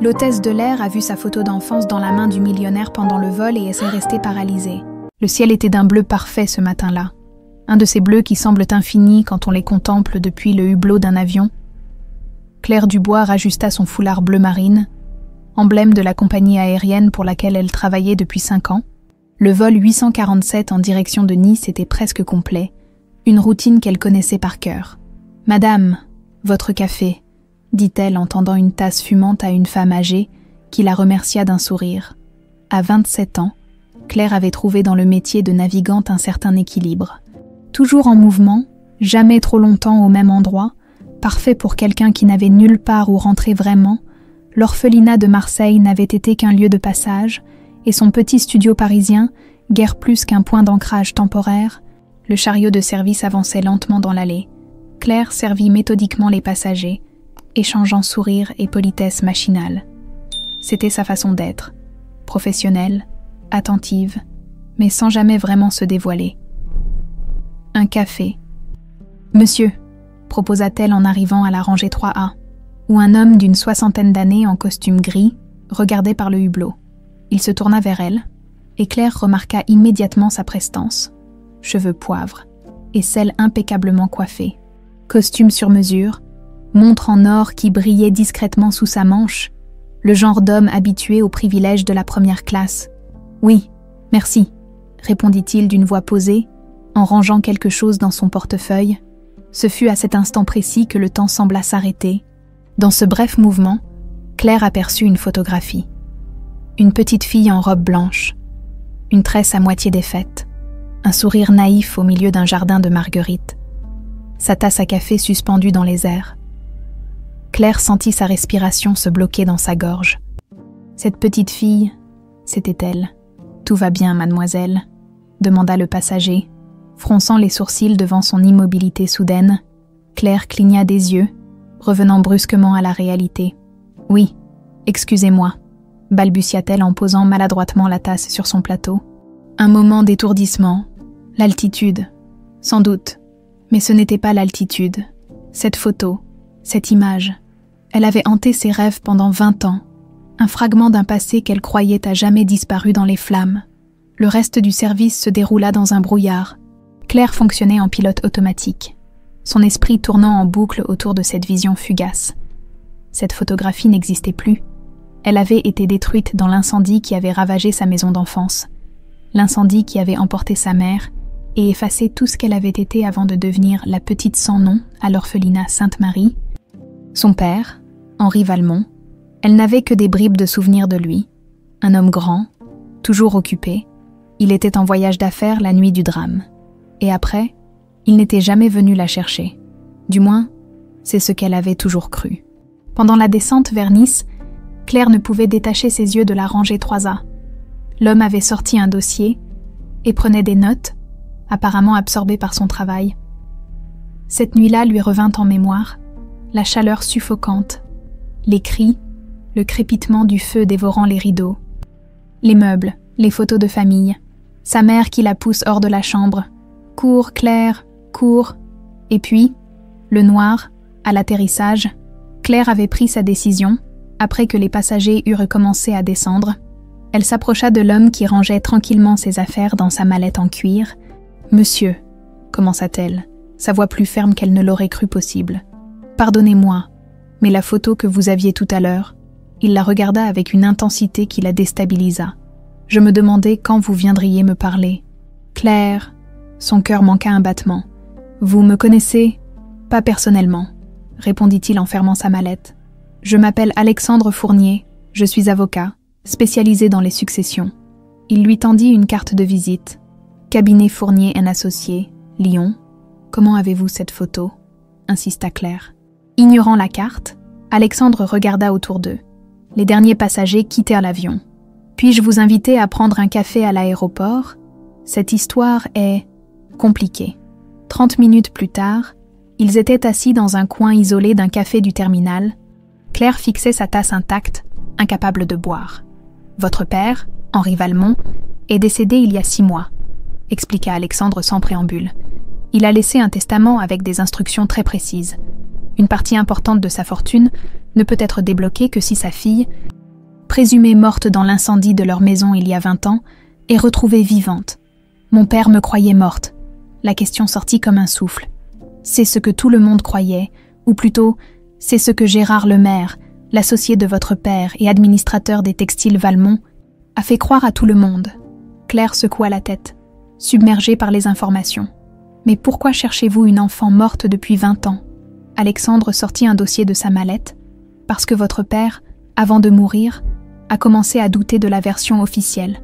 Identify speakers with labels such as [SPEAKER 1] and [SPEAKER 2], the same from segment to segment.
[SPEAKER 1] L'hôtesse de l'air a vu sa photo d'enfance dans la main du millionnaire pendant le vol et est restée paralysée. Le ciel était d'un bleu parfait ce matin-là. Un de ces bleus qui semblent infinis quand on les contemple depuis le hublot d'un avion. Claire Dubois rajusta son foulard bleu marine, emblème de la compagnie aérienne pour laquelle elle travaillait depuis 5 ans. Le vol 847 en direction de Nice était presque complet, une routine qu'elle connaissait par cœur. « Madame, votre café », dit-elle en tendant une tasse fumante à une femme âgée qui la remercia d'un sourire. À 27 ans, Claire avait trouvé dans le métier de navigante un certain équilibre. Toujours en mouvement, jamais trop longtemps au même endroit, parfait pour quelqu'un qui n'avait nulle part où rentrer vraiment, l'orphelinat de Marseille n'avait été qu'un lieu de passage, et son petit studio parisien, guère plus qu'un point d'ancrage temporaire. Le chariot de service avançait lentement dans l'allée. Claire servit méthodiquement les passagers, échangeant sourires et politesse machinale. C'était sa façon d'être, professionnelle, attentive, mais sans jamais vraiment se dévoiler. « Un café. »« Monsieur », proposa-t-elle en arrivant à la rangée 3A, où un homme d'une 60aine d'années en costume gris regardait par le hublot. Il se tourna vers elle, et Claire remarqua immédiatement sa prestance. Cheveux poivre, et selle impeccablement coiffée. Costume sur mesure, montre en or qui brillait discrètement sous sa manche, le genre d'homme habitué aux privilèges de la première classe. « Oui, merci », répondit-il d'une voix posée, en rangeant quelque chose dans son portefeuille. Ce fut à cet instant précis que le temps sembla s'arrêter. Dans ce bref mouvement, Claire aperçut une photographie. Une petite fille en robe blanche, une tresse à moitié défaite, un sourire naïf au milieu d'un jardin de marguerites, sa tasse à café suspendue dans les airs. Claire sentit sa respiration se bloquer dans sa gorge. Cette petite fille, c'était elle. « Tout va bien, mademoiselle ?» demanda le passager, fronçant les sourcils devant son immobilité soudaine. Claire cligna des yeux, revenant brusquement à la réalité. « Oui, excusez-moi », balbutia-t-elle en posant maladroitement la tasse sur son plateau. Un moment d'étourdissement, l'altitude, sans doute, mais ce n'était pas l'altitude. Cette photo, cette image, elle avait hanté ses rêves pendant 20 ans, un fragment d'un passé qu'elle croyait à jamais disparu dans les flammes. Le reste du service se déroula dans un brouillard. Claire fonctionnait en pilote automatique, son esprit tournant en boucle autour de cette vision fugace. Cette photographie n'existait plus. Elle avait été détruite dans l'incendie qui avait ravagé sa maison d'enfance, l'incendie qui avait emporté sa mère et effacé tout ce qu'elle avait été avant de devenir la petite sans nom à l'orphelinat Sainte-Marie. Son père, Henri Valmont, elle n'avait que des bribes de souvenirs de lui. Un homme grand, toujours occupé, il était en voyage d'affaires la nuit du drame. Et après, il n'était jamais venu la chercher. Du moins, c'est ce qu'elle avait toujours cru. Pendant la descente vers Nice, Claire ne pouvait détacher ses yeux de la rangée 3A. L'homme avait sorti un dossier et prenait des notes, apparemment absorbé par son travail. Cette nuit-là lui revint en mémoire la chaleur suffocante, les cris, le crépitement du feu dévorant les rideaux, les meubles, les photos de famille, sa mère qui la pousse hors de la chambre. « Cours, Claire, cours !» Et puis, le noir, à l'atterrissage, Claire avait pris sa décision, après que les passagers eurent commencé à descendre. Elle s'approcha de l'homme qui rangeait tranquillement ses affaires dans sa mallette en cuir. « Monsieur », commença-t-elle, sa voix plus ferme qu'elle ne l'aurait cru possible. « Pardonnez-moi, mais la photo que vous aviez tout à l'heure… » Il la regarda avec une intensité qui la déstabilisa. « Je me demandais quand vous viendriez me parler. »« Claire… » Son cœur manqua un battement. « Vous me connaissez ? » ?»« Pas personnellement, » répondit-il en fermant sa mallette. « Je m'appelle Alexandre Fournier, je suis avocat, spécialisé dans les successions. » Il lui tendit une carte de visite. « Cabinet Fournier & Associés, Lyon. Comment avez-vous cette photo ?» insista Claire. Ignorant la carte, Alexandre regarda autour d'eux. Les derniers passagers quittèrent l'avion. « Puis-je vous inviter à prendre un café à l'aéroport ? Cette histoire est… compliquée. » 30 minutes plus tard, ils étaient assis dans un coin isolé d'un café du terminal. Claire fixait sa tasse intacte, incapable de boire. « Votre père, Henri Valmont, est décédé il y a 6 mois, » expliqua Alexandre sans préambule. « Il a laissé un testament avec des instructions très précises. Une partie importante de sa fortune ne peut être débloquée que si sa fille présumée morte dans l'incendie de leur maison il y a 20 ans, est retrouvée vivante. Mon père me croyait morte. La question sortit comme un souffle. C'est ce que tout le monde croyait, ou plutôt, c'est ce que Gérard Lemaire, l'associé de votre père et administrateur des textiles Valmont, a fait croire à tout le monde. Claire secoua la tête, submergée par les informations. Mais pourquoi cherchez-vous une enfant morte depuis 20 ans ? Alexandre sortit un dossier de sa mallette, parce que votre père, avant de mourir, a commencé à douter de la version officielle.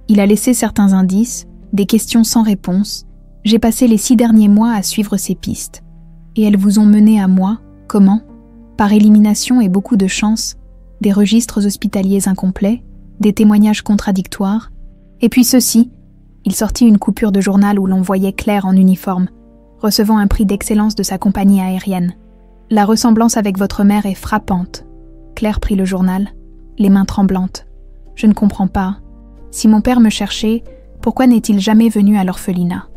[SPEAKER 1] Il a laissé certains indices, des questions sans réponse. J'ai passé les 6 derniers mois à suivre ces pistes. Et elles vous ont mené à moi, comment ? Par élimination et beaucoup de chance, des registres hospitaliers incomplets, des témoignages contradictoires, et puis ceci, il sortit une coupure de journal où l'on voyait Claire en uniforme, recevant un prix d'excellence de sa compagnie aérienne. La ressemblance avec votre mère est frappante. Claire prit le journal, les mains tremblantes. Je ne comprends pas. Si mon père me cherchait, pourquoi n'est-il jamais venu à l'orphelinat ?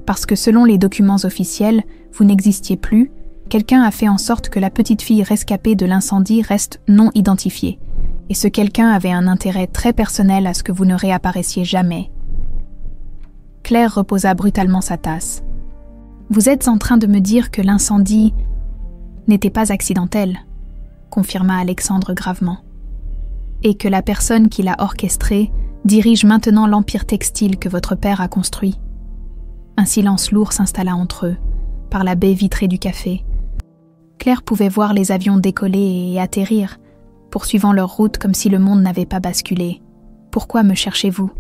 [SPEAKER 1] Parce que selon les documents officiels, vous n'existiez plus, quelqu'un a fait en sorte que la petite fille rescapée de l'incendie reste non identifiée. Et ce quelqu'un avait un intérêt très personnel à ce que vous ne réapparaissiez jamais. Claire reposa brutalement sa tasse. Vous êtes en train de me dire que l'incendie n'était pas accidentel, confirma Alexandre gravement. Et que la personne qui l'a orchestré dirige maintenant l'empire textile que votre père a construit. Un silence lourd s'installa entre eux, par la baie vitrée du café. Claire pouvait voir les avions décoller et atterrir, poursuivant leur route comme si le monde n'avait pas basculé. « Pourquoi me cherchez-vous »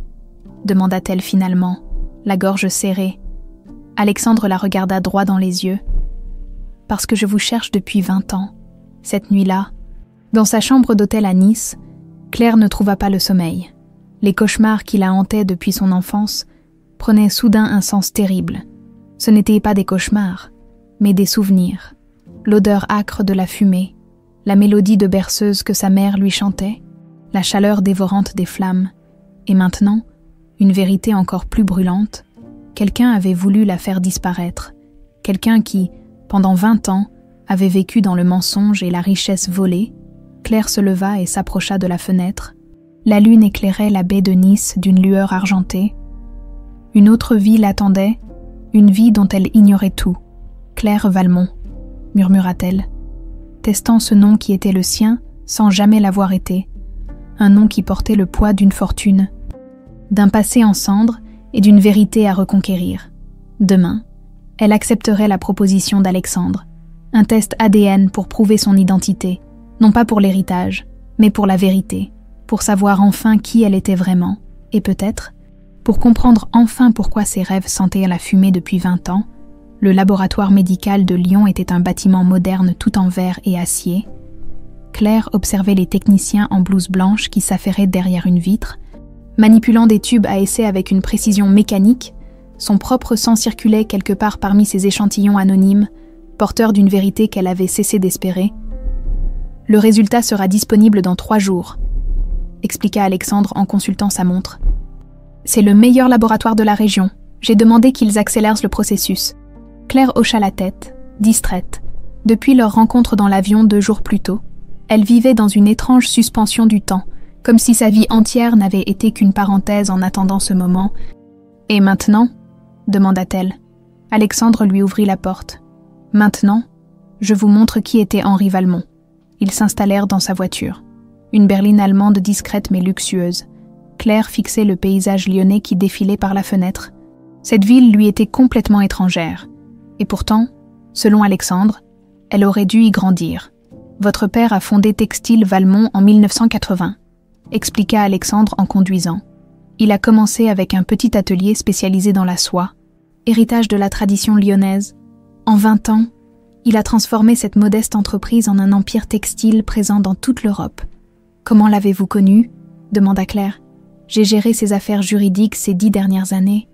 [SPEAKER 1] demanda-t-elle finalement, la gorge serrée. Alexandre la regarda droit dans les yeux. « Parce que je vous cherche depuis 20 ans. Cette nuit-là, dans sa chambre d'hôtel à Nice, Claire ne trouva pas le sommeil. Les cauchemars qui la hantaient depuis son enfance prenaient soudain un sens terrible. Ce n'étaient pas des cauchemars, mais des souvenirs. L'odeur âcre de la fumée, la mélodie de berceuse que sa mère lui chantait, la chaleur dévorante des flammes, et maintenant, une vérité encore plus brûlante, quelqu'un avait voulu la faire disparaître, quelqu'un qui, pendant 20 ans, avait vécu dans le mensonge et la richesse volée. Claire se leva et s'approcha de la fenêtre. La lune éclairait la baie de Nice d'une lueur argentée. Une autre vie l'attendait, une vie dont elle ignorait tout. Claire Valmont, murmura-t-elle, testant ce nom qui était le sien sans jamais l'avoir été, un nom qui portait le poids d'une fortune, d'un passé en cendres et d'une vérité à reconquérir. Demain, elle accepterait la proposition d'Alexandre, un test ADN pour prouver son identité, non pas pour l'héritage, mais pour la vérité, pour savoir enfin qui elle était vraiment, et peut-être, pour comprendre enfin pourquoi ses rêves sentaient la fumée depuis 20 ans, le laboratoire médical de Lyon était un bâtiment moderne tout en verre et acier. Claire observait les techniciens en blouse blanche qui s'affairaient derrière une vitre, manipulant des tubes à essai avec une précision mécanique. Son propre sang circulait quelque part parmi ces échantillons anonymes, porteurs d'une vérité qu'elle avait cessé d'espérer. « Le résultat sera disponible dans 3 jours, expliqua Alexandre en consultant sa montre. « C'est le meilleur laboratoire de la région. J'ai demandé qu'ils accélèrent le processus. » Claire hocha la tête, distraite. Depuis leur rencontre dans l'avion 2 jours plus tôt, elle vivait dans une étrange suspension du temps, comme si sa vie entière n'avait été qu'une parenthèse en attendant ce moment. « Et maintenant » demanda-t-elle. Alexandre lui ouvrit la porte. « Maintenant, je vous montre qui était Henri Valmont. » Ils s'installèrent dans sa voiture. Une berline allemande discrète mais luxueuse. Claire fixait le paysage lyonnais qui défilait par la fenêtre. Cette ville lui était complètement étrangère. Et pourtant, selon Alexandre, elle aurait dû y grandir. « Votre père a fondé Textile Valmont en 1980, expliqua Alexandre en conduisant. Il a commencé avec un petit atelier spécialisé dans la soie, héritage de la tradition lyonnaise. En 20 ans, il a transformé cette modeste entreprise en un empire textile présent dans toute l'Europe. « Comment l'avez-vous connu ?» demanda Claire. « J'ai géré ses affaires juridiques ces 10 dernières années. »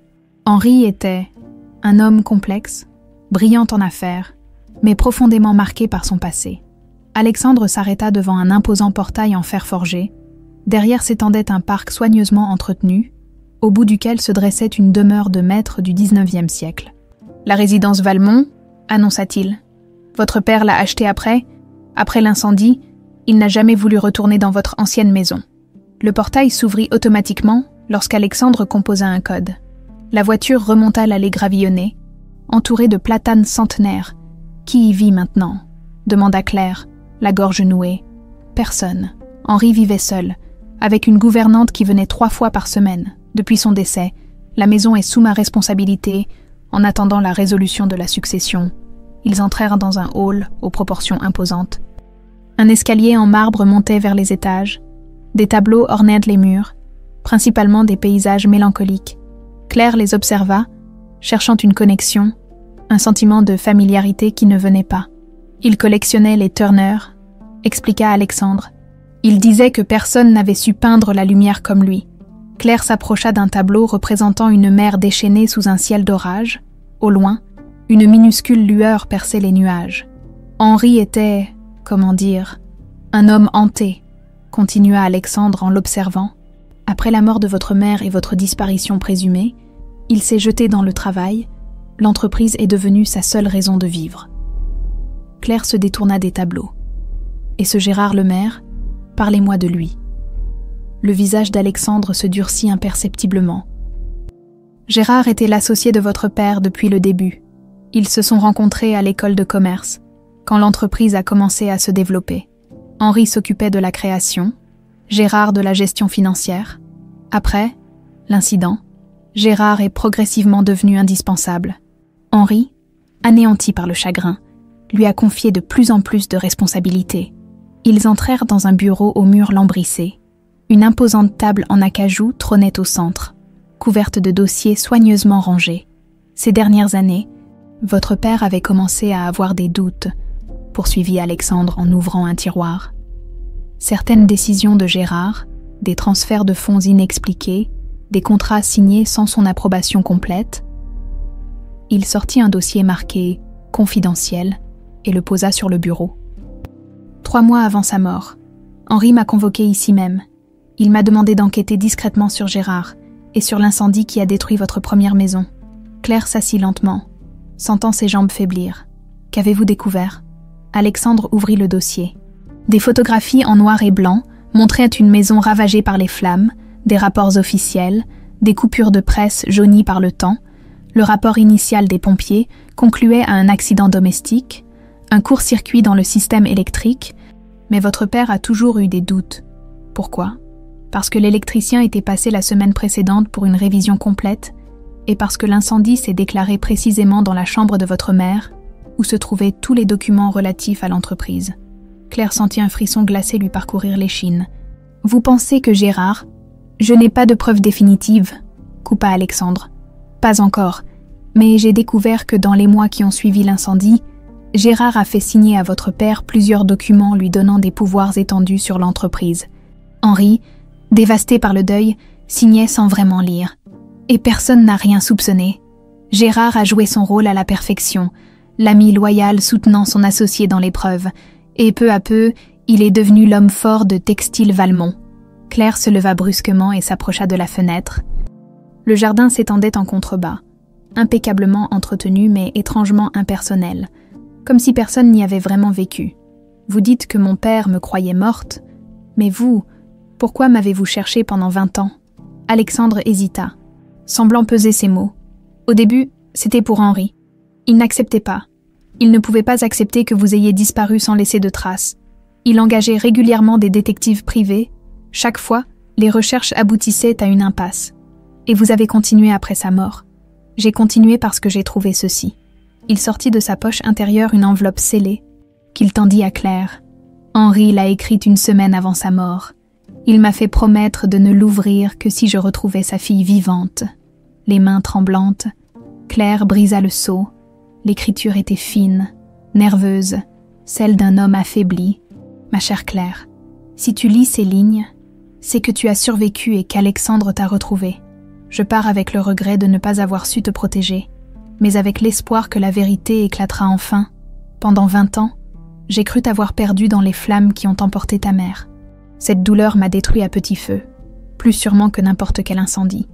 [SPEAKER 1] Henri était un homme complexe, brillant en affaires, mais profondément marqué par son passé. Alexandre s'arrêta devant un imposant portail en fer forgé. Derrière s'étendait un parc soigneusement entretenu, au bout duquel se dressait une demeure de maître du 19e siècle. « La résidence Valmont » annonça-t-il. « Votre père l'a achetée après l'incendie, Il n'a jamais voulu retourner dans votre ancienne maison. Le portail s'ouvrit automatiquement lorsqu'Alexandre composa un code. La voiture remonta l'allée gravillonnée, entourée de platanes centenaires. Qui y vit maintenant ? Demanda Claire, la gorge nouée. Personne. Henri vivait seul, avec une gouvernante qui venait 3 fois par semaine. Depuis son décès, la maison est sous ma responsabilité, en attendant la résolution de la succession. Ils entrèrent dans un hall aux proportions imposantes. Un escalier en marbre montait vers les étages. Des tableaux ornaient les murs, principalement des paysages mélancoliques. Claire les observa, cherchant une connexion, un sentiment de familiarité qui ne venait pas. Il collectionnait les Turner, expliqua Alexandre. Il disait que personne n'avait su peindre la lumière comme lui. Claire s'approcha d'un tableau représentant une mer déchaînée sous un ciel d'orage. Au loin, une minuscule lueur perçait les nuages. Henri était, comment dire, un homme hanté, continua Alexandre en l'observant. Après la mort de votre mère et votre disparition présumée, il s'est jeté dans le travail. L'entreprise est devenue sa seule raison de vivre. Claire se détourna des tableaux. Et ce Gérard Lemaire, parlez-moi de lui. Le visage d'Alexandre se durcit imperceptiblement. Gérard était l'associé de votre père depuis le début. Ils se sont rencontrés à l'école de commerce, quand l'entreprise a commencé à se développer. Henri s'occupait de la création, Gérard de la gestion financière. Après, l'incident, Gérard est progressivement devenu indispensable. Henri, anéanti par le chagrin, lui a confié de plus en plus de responsabilités. Ils entrèrent dans un bureau aux murs lambrissés. Une imposante table en acajou trônait au centre, couverte de dossiers soigneusement rangés. Ces dernières années, votre père avait commencé à avoir des doutes, poursuivit Alexandre en ouvrant un tiroir. Certaines décisions de Gérard, des transferts de fonds inexpliqués, des contrats signés sans son approbation complète. Il sortit un dossier marqué « Confidentiel » et le posa sur le bureau. 3 mois avant sa mort, Henri m'a convoqué ici même. Il m'a demandé d'enquêter discrètement sur Gérard et sur l'incendie qui a détruit votre première maison. Claire s'assit lentement, sentant ses jambes faiblir. Qu'avez-vous découvert ? Alexandre ouvrit le dossier. Des photographies en noir et blanc montraient une maison ravagée par les flammes, des rapports officiels, des coupures de presse jaunies par le temps. Le rapport initial des pompiers concluait à un accident domestique, un court-circuit dans le système électrique, mais votre père a toujours eu des doutes. Pourquoi ? Parce que l'électricien était passé la semaine précédente pour une révision complète et parce que l'incendie s'est déclaré précisément dans la chambre de votre mère, où se trouvaient tous les documents relatifs à l'entreprise. Claire sentit un frisson glacé lui parcourir l'échine. « Vous pensez que Gérard… » « Je n'ai pas de preuves définitives, » coupa Alexandre. « Pas encore, mais j'ai découvert que dans les mois qui ont suivi l'incendie, Gérard a fait signer à votre père plusieurs documents lui donnant des pouvoirs étendus sur l'entreprise. Henri, dévasté par le deuil, signait sans vraiment lire. Et personne n'a rien soupçonné. Gérard a joué son rôle à la perfection, l'ami loyal soutenant son associé dans l'épreuve, et peu à peu, il est devenu l'homme fort de Textile Valmont. Claire se leva brusquement et s'approcha de la fenêtre. Le jardin s'étendait en contrebas, impeccablement entretenu mais étrangement impersonnel, comme si personne n'y avait vraiment vécu. Vous dites que mon père me croyait morte, mais vous, pourquoi m'avez-vous cherché pendant 20 ans ? Alexandre hésita, semblant peser ses mots. Au début, c'était pour Henri. Il n'acceptait pas. Il ne pouvait pas accepter que vous ayez disparu sans laisser de traces. Il engageait régulièrement des détectives privés. Chaque fois, les recherches aboutissaient à une impasse. Et vous avez continué après sa mort. J'ai continué parce que j'ai trouvé ceci. Il sortit de sa poche intérieure une enveloppe scellée, qu'il tendit à Claire. Henri l'a écrite 1 semaine avant sa mort. Il m'a fait promettre de ne l'ouvrir que si je retrouvais sa fille vivante. Les mains tremblantes, Claire brisa le sceau. L'écriture était fine, nerveuse, celle d'un homme affaibli. Ma chère Claire, si tu lis ces lignes, c'est que tu as survécu et qu'Alexandre t'a retrouvée. Je pars avec le regret de ne pas avoir su te protéger, mais avec l'espoir que la vérité éclatera enfin. Pendant 20 ans, j'ai cru t'avoir perdu dans les flammes qui ont emporté ta mère. Cette douleur m'a détruit à petit feu, plus sûrement que n'importe quel incendie.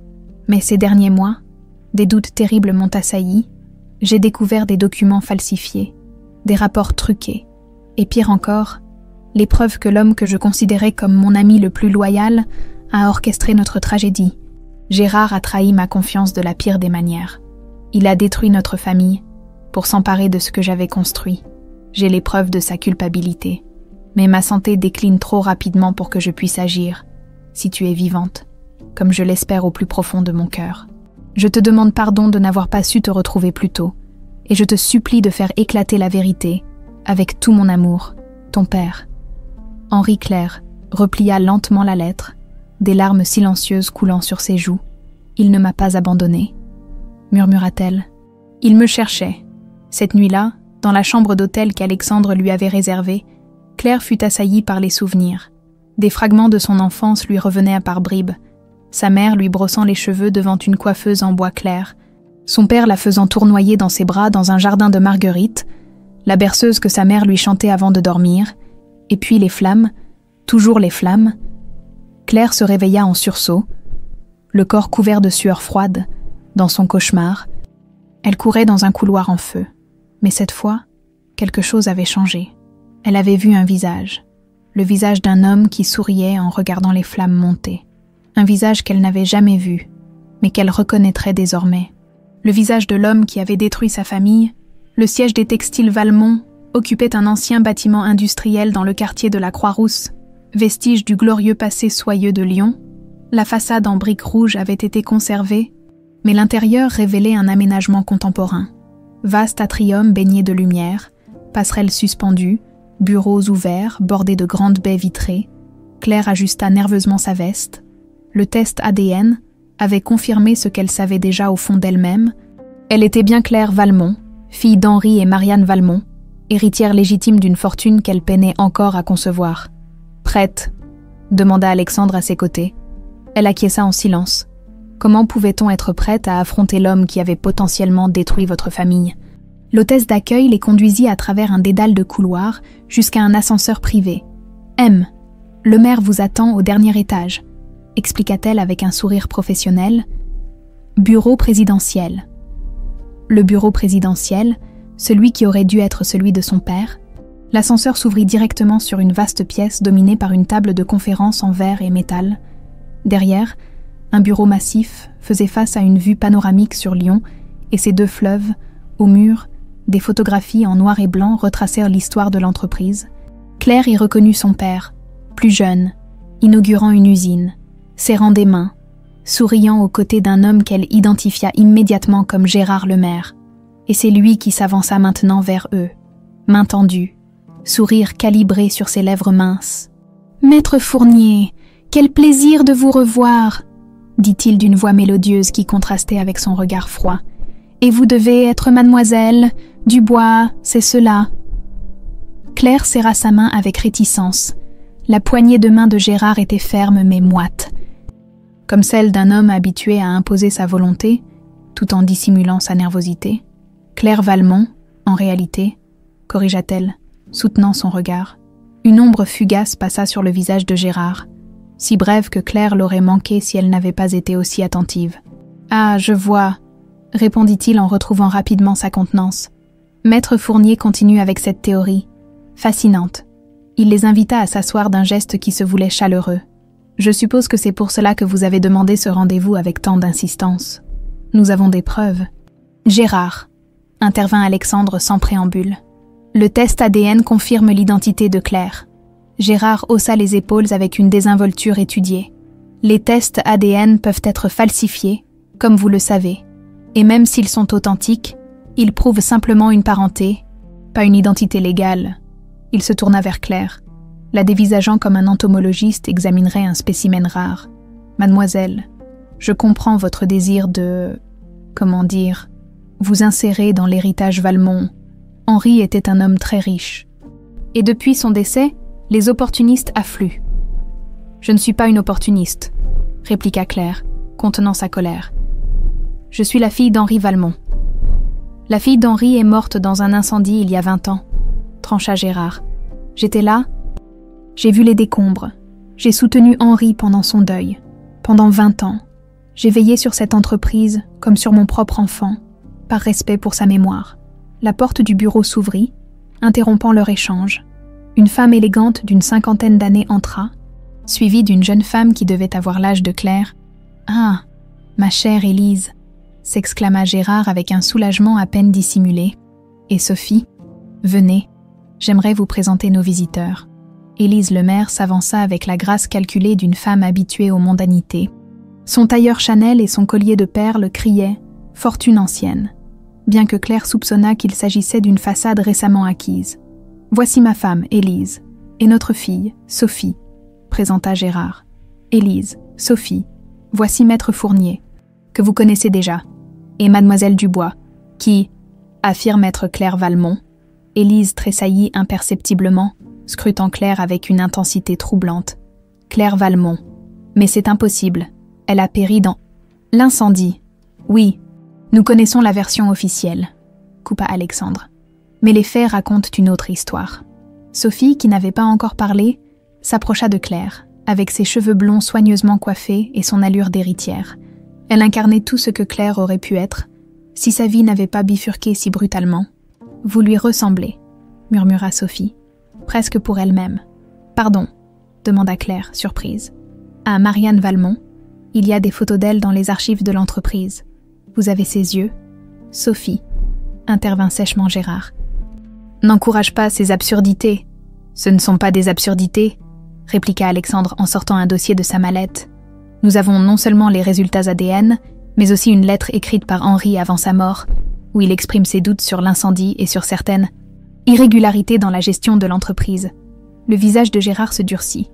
[SPEAKER 1] Mais ces derniers mois, des doutes terribles m'ont assailli. J'ai découvert des documents falsifiés, des rapports truqués, et pire encore, l'épreuve que l'homme que je considérais comme mon ami le plus loyal a orchestré notre tragédie. Gérard a trahi ma confiance de la pire des manières. Il a détruit notre famille pour s'emparer de ce que j'avais construit. J'ai les preuves de sa culpabilité. Mais ma santé décline trop rapidement pour que je puisse agir, si tu es vivante, comme je l'espère au plus profond de mon cœur. Je te demande pardon de n'avoir pas su te retrouver plus tôt, et je te supplie de faire éclater la vérité, avec tout mon amour, ton père. Henri Claire replia lentement la lettre, des larmes silencieuses coulant sur ses joues. Il ne m'a pas abandonnée, murmura-t-elle. Il me cherchait. Cette nuit-là, dans la chambre d'hôtel qu'Alexandre lui avait réservée, Claire fut assaillie par les souvenirs. Des fragments de son enfance lui revenaient à part bribes. Sa mère lui brossant les cheveux devant une coiffeuse en bois clair, son père la faisant tournoyer dans ses bras dans un jardin de marguerites, la berceuse que sa mère lui chantait avant de dormir, et puis les flammes, toujours les flammes. Claire se réveilla en sursaut, le corps couvert de sueur froide, dans son cauchemar. Elle courait dans un couloir en feu. Mais cette fois, quelque chose avait changé. Elle avait vu un visage, le visage d'un homme qui souriait en regardant les flammes monter. Un visage qu'elle n'avait jamais vu, mais qu'elle reconnaîtrait désormais. Le visage de l'homme qui avait détruit sa famille. Le siège des textiles Valmont occupait un ancien bâtiment industriel dans le quartier de la Croix-Rousse, vestige du glorieux passé soyeux de Lyon. La façade en briques rouges avait été conservée, mais l'intérieur révélait un aménagement contemporain. Vaste atrium baigné de lumière, passerelles suspendues, bureaux ouverts, bordés de grandes baies vitrées. Claire ajusta nerveusement sa veste. Le test ADN avait confirmé ce qu'elle savait déjà au fond d'elle-même. Elle était bien Claire Valmont, fille d'Henri et Marianne Valmont, héritière légitime d'une fortune qu'elle peinait encore à concevoir. « Prête ?» demanda Alexandre à ses côtés. Elle acquiesça en silence. Comment pouvait-on être prête à affronter l'homme qui avait potentiellement détruit votre famille ? L'hôtesse d'accueil les conduisit à travers un dédale de couloirs jusqu'à un ascenseur privé. « M, le maire vous attend au dernier étage », expliqua-t-elle avec un sourire professionnel. « Bureau présidentiel. » Le bureau présidentiel, celui qui aurait dû être celui de son père. L'ascenseur s'ouvrit directement sur une vaste pièce dominée par une table de conférence en verre et métal. Derrière, un bureau massif faisait face à une vue panoramique sur Lyon et ses deux fleuves. Au mur, des photographies en noir et blanc retracèrent l'histoire de l'entreprise. Claire y reconnut son père, plus jeune, inaugurant une usine, serrant des mains, souriant aux côtés d'un homme qu'elle identifia immédiatement comme Gérard Lemaire. Et c'est lui qui s'avança maintenant vers eux, main tendue, sourire calibré sur ses lèvres minces. « Maître Fournier, quel plaisir de vous revoir !» dit-il d'une voix mélodieuse qui contrastait avec son regard froid. « Et vous devez être mademoiselle Dubois, c'est cela. » Claire serra sa main avec réticence. La poignée de main de Gérard était ferme mais moite, comme celle d'un homme habitué à imposer sa volonté, tout en dissimulant sa nervosité. Claire Valmont, en réalité, corrigea-t-elle, soutenant son regard. Une ombre fugace passa sur le visage de Gérard, si brève que Claire l'aurait manqué si elle n'avait pas été aussi attentive. « Ah, je vois », répondit-il en retrouvant rapidement sa contenance. Maître Fournier continue avec cette théorie, fascinante. Il les invita à s'asseoir d'un geste qui se voulait chaleureux. « Je suppose que c'est pour cela que vous avez demandé ce rendez-vous avec tant d'insistance. Nous avons des preuves. »« Gérard », intervint Alexandre sans préambule. « Le test ADN confirme l'identité de Claire. » Gérard haussa les épaules avec une désinvolture étudiée. « Les tests ADN peuvent être falsifiés, comme vous le savez. Et même s'ils sont authentiques, ils prouvent simplement une parenté, pas une identité légale. » Il se tourna vers Claire, la dévisageant comme un entomologiste examinerait un spécimen rare. « Mademoiselle, je comprends votre désir de... comment dire... vous insérer dans l'héritage Valmont. Henri était un homme très riche. Et depuis son décès, les opportunistes affluent. »« Je ne suis pas une opportuniste, » répliqua Claire, contenant sa colère. « Je suis la fille d'Henri Valmont. »« La fille d'Henri est morte dans un incendie il y a 20 ans, » trancha Gérard. « J'étais là. J'ai vu les décombres. J'ai soutenu Henri pendant son deuil. Pendant 20 ans, j'ai veillé sur cette entreprise comme sur mon propre enfant, par respect pour sa mémoire. » La porte du bureau s'ouvrit, interrompant leur échange. Une femme élégante d'une 50aine d'années entra, suivie d'une jeune femme qui devait avoir l'âge de Claire. « Ah, ma chère Élise !» s'exclama Gérard avec un soulagement à peine dissimulé. « Et Sophie, venez, j'aimerais vous présenter nos visiteurs. » Élise Lemaire s'avança avec la grâce calculée d'une femme habituée aux mondanités. Son tailleur Chanel et son collier de perles criaient « fortune ancienne », bien que Claire soupçonna qu'il s'agissait d'une façade récemment acquise. « Voici ma femme, Élise, et notre fille, Sophie », présenta Gérard. « Élise, Sophie, voici Maître Fournier, que vous connaissez déjà, et Mademoiselle Dubois, qui, affirme Maître Claire Valmont. » Élise tressaillit imperceptiblement, scrutant Claire avec une intensité troublante. « Claire Valmont. Mais c'est impossible. Elle a péri dans l'incendie. » « Oui, nous connaissons la version officielle, » coupa Alexandre. Mais les faits racontent une autre histoire. Sophie, qui n'avait pas encore parlé, s'approcha de Claire, avec ses cheveux blonds soigneusement coiffés et son allure d'héritière. Elle incarnait tout ce que Claire aurait pu être, si sa vie n'avait pas bifurqué si brutalement. « Vous lui ressemblez, » murmura Sophie, presque pour elle-même. « Pardon, » demanda Claire, surprise. « À Marianne Valmont, il y a des photos d'elle dans les archives de l'entreprise. Vous avez ses yeux ?»« Sophie, » intervint sèchement Gérard. « N'encourage pas ces absurdités. »« Ce ne sont pas des absurdités, » répliqua Alexandre en sortant un dossier de sa mallette. « Nous avons non seulement les résultats ADN, mais aussi une lettre écrite par Henri avant sa mort, où il exprime ses doutes sur l'incendie et sur certaines irrégularités dans la gestion de l'entreprise. » Le visage de Gérard se durcit.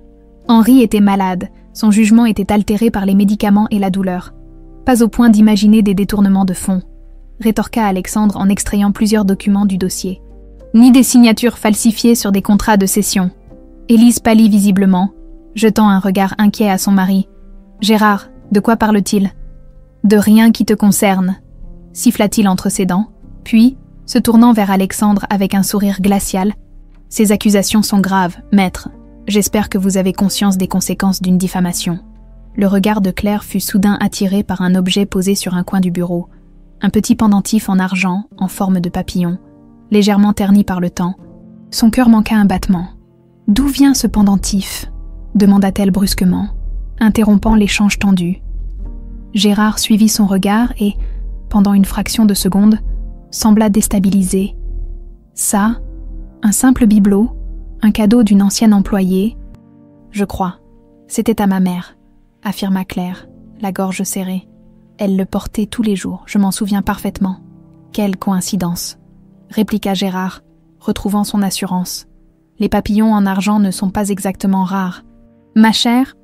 [SPEAKER 1] Henri était malade, son jugement était altéré par les médicaments et la douleur. Pas au point d'imaginer des détournements de fonds, rétorqua Alexandre en extrayant plusieurs documents du dossier. Ni des signatures falsifiées sur des contrats de cession. Élise pâlit visiblement, jetant un regard inquiet à son mari. « Gérard, de quoi parle-t-il ?»« De rien qui te concerne, » siffla-t-il entre ses dents, puis, se tournant vers Alexandre avec un sourire glacial, « Ces accusations sont graves, maître. J'espère que vous avez conscience des conséquences d'une diffamation. » Le regard de Claire fut soudain attiré par un objet posé sur un coin du bureau, un petit pendentif en argent en forme de papillon, légèrement terni par le temps. Son cœur manqua un battement. « D'où vient ce pendentif ?» demanda-t-elle brusquement, interrompant l'échange tendu. Gérard suivit son regard et, pendant une fraction de seconde, sembla déstabilisé. Ça, un simple bibelot, un cadeau d'une ancienne employée. « Je crois, c'était à ma mère, » affirma Claire, la gorge serrée. Elle le portait tous les jours, je m'en souviens parfaitement. Quelle coïncidence, répliqua Gérard, retrouvant son assurance. Les papillons en argent ne sont pas exactement rares. Ma chère,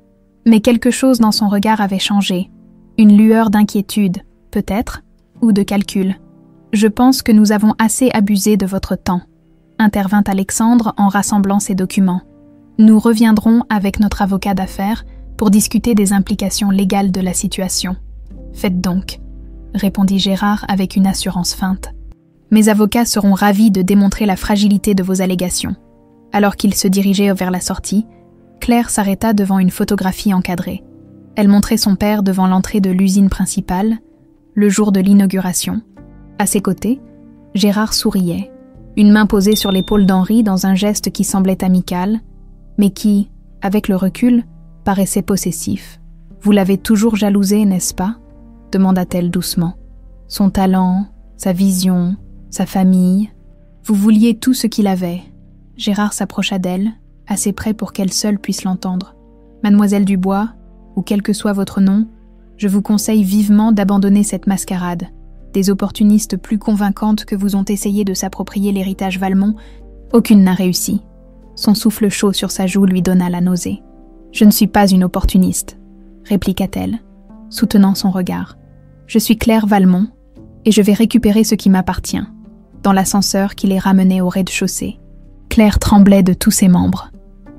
[SPEAKER 1] mais quelque chose dans son regard avait changé. Une lueur d'inquiétude, peut-être, ou de calcul. Je pense que nous avons assez abusé de votre temps, intervint Alexandre en rassemblant ses documents. Nous reviendrons avec notre avocat d'affaires pour discuter des implications légales de la situation. Faites donc, répondit Gérard avec une assurance feinte. Mes avocats seront ravis de démontrer la fragilité de vos allégations. Alors qu'il se dirigeait vers la sortie, Claire s'arrêta devant une photographie encadrée. Elle montrait son père devant l'entrée de l'usine principale, le jour de l'inauguration. À ses côtés, Gérard souriait, une main posée sur l'épaule d'Henri dans un geste qui semblait amical, mais qui, avec le recul, paraissait possessif. « Vous l'avez toujours jalousé, n'est-ce pas ?» demanda-t-elle doucement. « Son talent, sa vision, sa famille. Vous vouliez tout ce qu'il avait. » Gérard s'approcha d'elle, assez près pour qu'elle seule puisse l'entendre. « Mademoiselle Dubois, ou quel que soit votre nom, je vous conseille vivement d'abandonner cette mascarade. Des opportunistes plus convaincantes que vous ont essayé de s'approprier l'héritage Valmont, aucune n'a réussi. » Son souffle chaud sur sa joue lui donna la nausée. « Je ne suis pas une opportuniste, » répliqua-t-elle, soutenant son regard. « Je suis Claire Valmont, et je vais récupérer ce qui m'appartient, dans l'ascenseur qui les ramenait au rez-de-chaussée. » Claire tremblait de tous ses membres,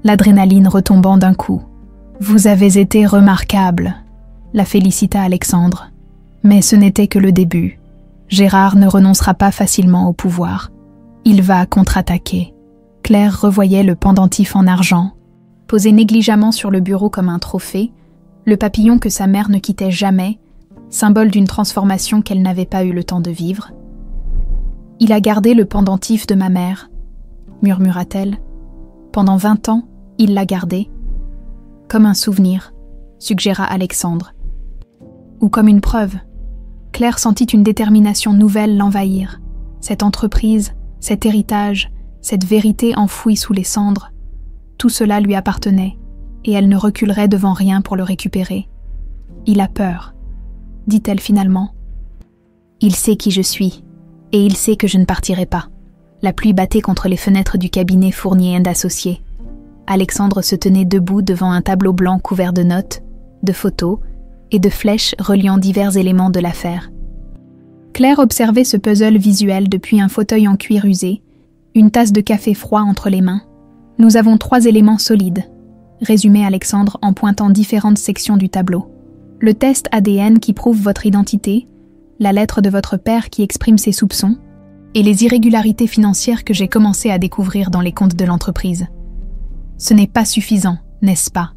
[SPEAKER 1] l'adrénaline retombant d'un coup. « Vous avez été remarquable », la félicita Alexandre. Mais ce n'était que le début. Gérard ne renoncera pas facilement au pouvoir. Il va contre-attaquer. Claire revoyait le pendentif en argent, posé négligemment sur le bureau comme un trophée, le papillon que sa mère ne quittait jamais, symbole d'une transformation qu'elle n'avait pas eu le temps de vivre. « Il a gardé le pendentif de ma mère », murmura-t-elle, Pendant 20 ans, il l'a gardée. Comme un souvenir, suggéra Alexandre. Ou comme une preuve. Claire sentit une détermination nouvelle l'envahir. Cette entreprise, cet héritage, cette vérité enfouie sous les cendres, tout cela lui appartenait, et elle ne reculerait devant rien pour le récupérer. Il a peur, dit-elle finalement. Il sait qui je suis, et il sait que je ne partirai pas. La pluie battait contre les fenêtres du cabinet Fournier & Associés. Alexandre se tenait debout devant un tableau blanc couvert de notes, de photos et de flèches reliant divers éléments de l'affaire. Claire observait ce puzzle visuel depuis un fauteuil en cuir usé, une tasse de café froid entre les mains. « Nous avons 3 éléments solides », résumait Alexandre en pointant différentes sections du tableau. Le test ADN qui prouve votre identité, la lettre de votre père qui exprime ses soupçons, et les irrégularités financières que j'ai commencé à découvrir dans les comptes de l'entreprise. « Ce n'est pas suffisant, n'est-ce pas ?»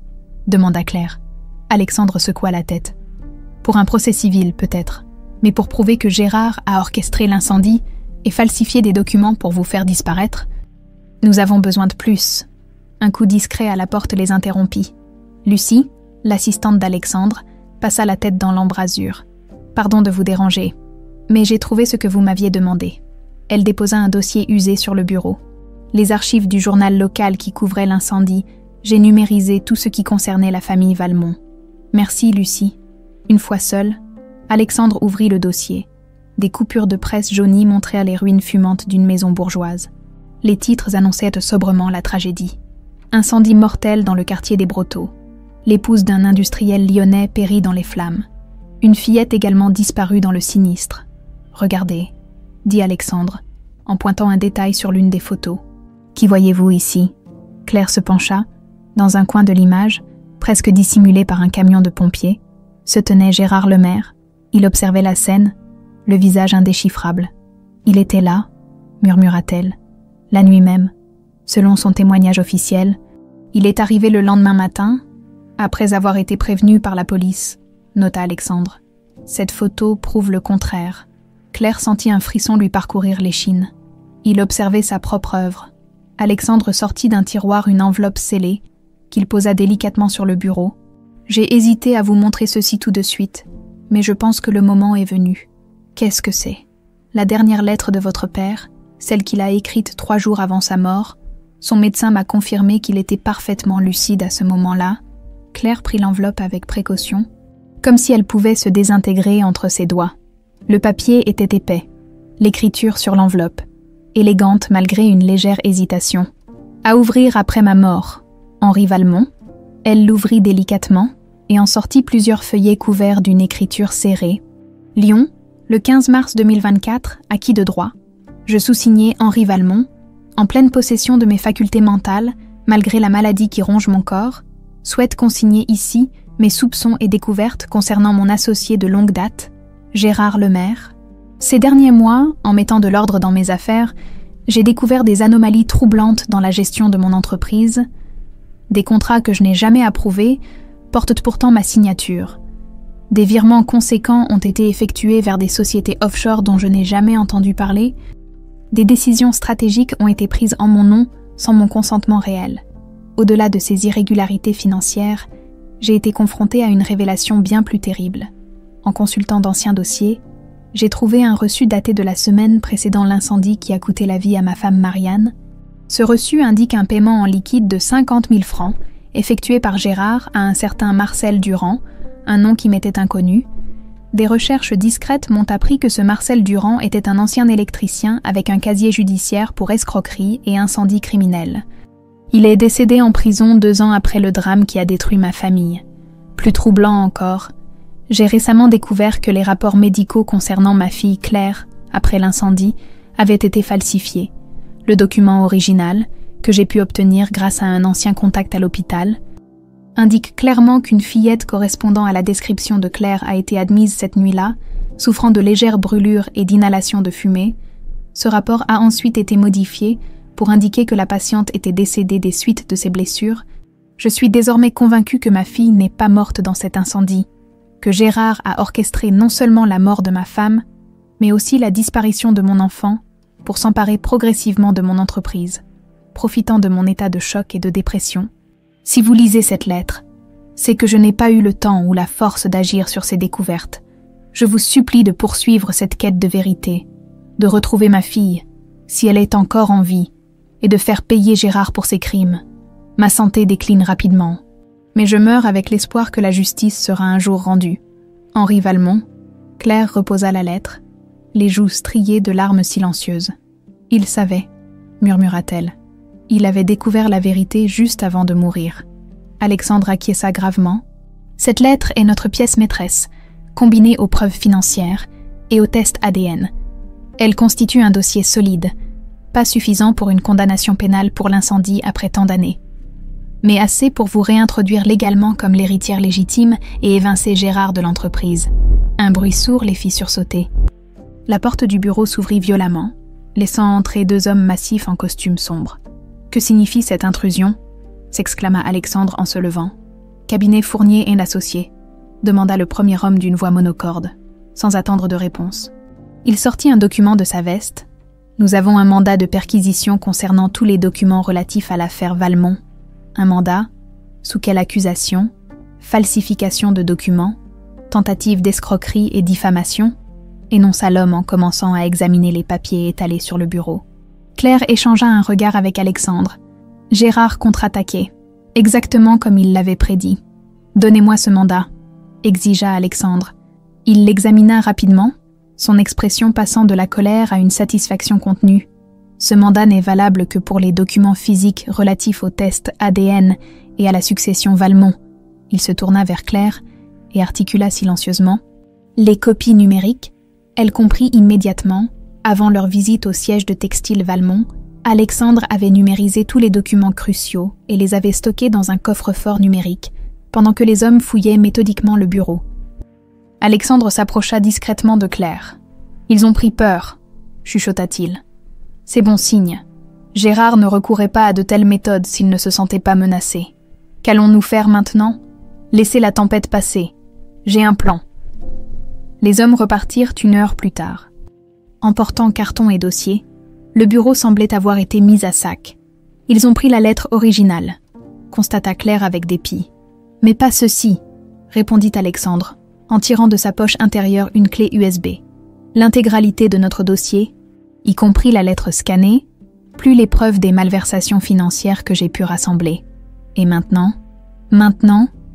[SPEAKER 1] demanda Claire. Alexandre secoua la tête. « Pour un procès civil, peut-être, mais pour prouver que Gérard a orchestré l'incendie et falsifié des documents pour vous faire disparaître, nous avons besoin de plus. » Un coup discret à la porte les interrompit. Lucie, l'assistante d'Alexandre, passa la tête dans l'embrasure. « Pardon de vous déranger, mais j'ai trouvé ce que vous m'aviez demandé. » Elle déposa un dossier usé sur le bureau. Les archives du journal local qui couvrait l'incendie, j'ai numérisé tout ce qui concernait la famille Valmont. « Merci, Lucie. » Une fois seul, Alexandre ouvrit le dossier. Des coupures de presse jaunies montrèrent les ruines fumantes d'une maison bourgeoise. Les titres annonçaient sobrement la tragédie. Incendie mortel dans le quartier des Brotteaux. L'épouse d'un industriel lyonnais périt dans les flammes. Une fillette également disparue dans le sinistre. « Regardez, » dit Alexandre, en pointant un détail sur l'une des photos. « Qui voyez-vous ici ?» Claire se pencha. Dans un coin de l'image, presque dissimulé par un camion de pompiers, se tenait Gérard Lemaire. Il observait la scène, le visage indéchiffrable. « Il était là », murmura-t-elle, « la nuit même. Selon son témoignage officiel, il est arrivé le lendemain matin, après avoir été prévenu par la police, » nota Alexandre. Cette photo prouve le contraire. Claire sentit un frisson lui parcourir l'échine. Il observait sa propre œuvre. Alexandre sortit d'un tiroir une enveloppe scellée, qu'il posa délicatement sur le bureau. « J'ai hésité à vous montrer ceci tout de suite, mais je pense que le moment est venu. Qu'est-ce que c'est ? La dernière lettre de votre père, celle qu'il a écrite 3 jours avant sa mort. Son médecin m'a confirmé qu'il était parfaitement lucide à ce moment-là. » Claire prit l'enveloppe avec précaution, comme si elle pouvait se désintégrer entre ses doigts. Le papier était épais, l'écriture sur l'enveloppe, élégante malgré une légère hésitation. « À ouvrir après ma mort, Henri Valmont. » Elle l'ouvrit délicatement et en sortit plusieurs feuillets couverts d'une écriture serrée. « Lyon, le 15 mars 2024, acquis de droit. Je sous-signais Henri Valmont, en pleine possession de mes facultés mentales, malgré la maladie qui ronge mon corps, souhaite consigner ici mes soupçons et découvertes concernant mon associé de longue date, Gérard Lemaire. Ces derniers mois, en mettant de l'ordre dans mes affaires, j'ai découvert des anomalies troublantes dans la gestion de mon entreprise. Des contrats que je n'ai jamais approuvés portent pourtant ma signature. Des virements conséquents ont été effectués vers des sociétés offshore dont je n'ai jamais entendu parler. Des décisions stratégiques ont été prises en mon nom sans mon consentement réel. Au-delà de ces irrégularités financières, j'ai été confrontée à une révélation bien plus terrible. En consultant d'anciens dossiers, j'ai trouvé un reçu daté de la semaine précédant l'incendie qui a coûté la vie à ma femme Marianne. Ce reçu indique un paiement en liquide de 50 000 francs, effectué par Gérard à un certain Marcel Durand, un nom qui m'était inconnu. Des recherches discrètes m'ont appris que ce Marcel Durand était un ancien électricien avec un casier judiciaire pour escroquerie et incendie criminel. Il est décédé en prison 2 ans après le drame qui a détruit ma famille. Plus troublant encore, j'ai récemment découvert que les rapports médicaux concernant ma fille Claire, après l'incendie, avaient été falsifiés. Le document original, que j'ai pu obtenir grâce à un ancien contact à l'hôpital, indique clairement qu'une fillette correspondant à la description de Claire a été admise cette nuit-là, souffrant de légères brûlures et d'inhalation de fumée. Ce rapport a ensuite été modifié pour indiquer que la patiente était décédée des suites de ses blessures. Je suis désormais convaincue que ma fille n'est pas morte dans cet incendie, que Gérard a orchestré non seulement la mort de ma femme, mais aussi la disparition de mon enfant pour s'emparer progressivement de mon entreprise. profitant de mon état de choc et de dépression. « Si vous lisez cette lettre, c'est que je n'ai pas eu le temps ou la force d'agir sur ces découvertes. Je vous supplie de poursuivre cette quête de vérité, de retrouver ma fille, si elle est encore en vie, et de faire payer Gérard pour ses crimes. Ma santé décline rapidement, mais je meurs avec l'espoir que la justice sera un jour rendue. Henri Valmont. » Claire reposa la lettre, les joues striées de larmes silencieuses. « Il savait, » murmura-t-elle. « Il avait découvert la vérité juste avant de mourir. » Alexandre acquiesça gravement. « Cette lettre est notre pièce maîtresse, combinée aux preuves financières et aux tests ADN. Elle constitue un dossier solide, pas suffisant pour une condamnation pénale pour l'incendie après tant d'années, mais assez pour vous réintroduire légalement comme l'héritière légitime et évincer Gérard de l'entreprise. » Un bruit sourd les fit sursauter. La porte du bureau s'ouvrit violemment, laissant entrer 2 hommes massifs en costume sombre. « Que signifie cette intrusion » s'exclama Alexandre en se levant. « Cabinet Fournier et l'associé » demanda le premier homme d'une voix monocorde, sans attendre de réponse. Il sortit un document de sa veste. « Nous avons un mandat de perquisition concernant tous les documents relatifs à l'affaire Valmont. » Un mandat ? Sous quelle accusation ? Falsification de documents ? Tentative d'escroquerie et diffamation, énonça l'homme en commençant à examiner les papiers étalés sur le bureau. Claire échangea un regard avec Alexandre. Gérard contre-attaquait, exactement comme il l'avait prédit. « Donnez-moi ce mandat », exigea Alexandre. Il l'examina rapidement, son expression passant de la colère à une satisfaction contenue. Ce mandat n'est valable que pour les documents physiques relatifs aux tests ADN et à la succession Valmont. Il se tourna vers Claire et articula silencieusement. Les copies numériques, elle comprit immédiatement, avant leur visite au siège de textile Valmont, Alexandre avait numérisé tous les documents cruciaux et les avait stockés dans un coffre-fort numérique, pendant que les hommes fouillaient méthodiquement le bureau. Alexandre s'approcha discrètement de Claire. « Ils ont pris peur », chuchota-t-il. « C'est bon signe. Gérard ne recourait pas à de telles méthodes s'il ne se sentait pas menacé. Qu'allons-nous faire maintenant ? Laissez la tempête passer. J'ai un plan. » Les hommes repartirent 1 heure plus tard. Emportant cartons et dossiers, le bureau semblait avoir été mis à sac. Ils ont pris la lettre originale, constata Claire avec dépit. « Mais pas ceci, » répondit Alexandre, en tirant de sa poche intérieure une clé USB. L'intégralité de notre dossier, y compris la lettre scannée, plus les preuves des malversations financières que j'ai pu rassembler. Et maintenant,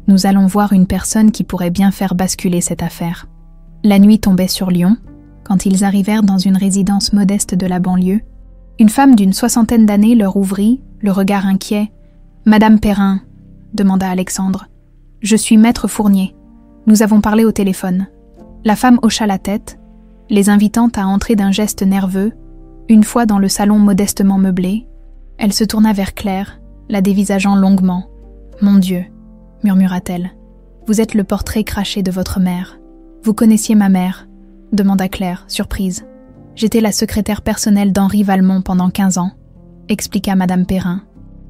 [SPEAKER 1] nous allons voir une personne qui pourrait bien faire basculer cette affaire. La nuit tombait sur Lyon, quand ils arrivèrent dans une résidence modeste de la banlieue. Une femme d'une 60aine d'années leur ouvrit, le regard inquiet. « Madame Perrin » demanda Alexandre. « Je suis maître Fournier. Nous avons parlé au téléphone. » La femme hocha la tête, les invitant à entrer d'un geste nerveux. Une fois dans le salon modestement meublé, elle se tourna vers Claire, la dévisageant longuement. « Mon Dieu » murmura-t-elle. « Vous êtes le portrait craché de votre mère. Vous connaissiez ma mère ?» demanda Claire, surprise. « J'étais la secrétaire personnelle d'Henri Valmont pendant 15 ans, expliqua Madame Perrin.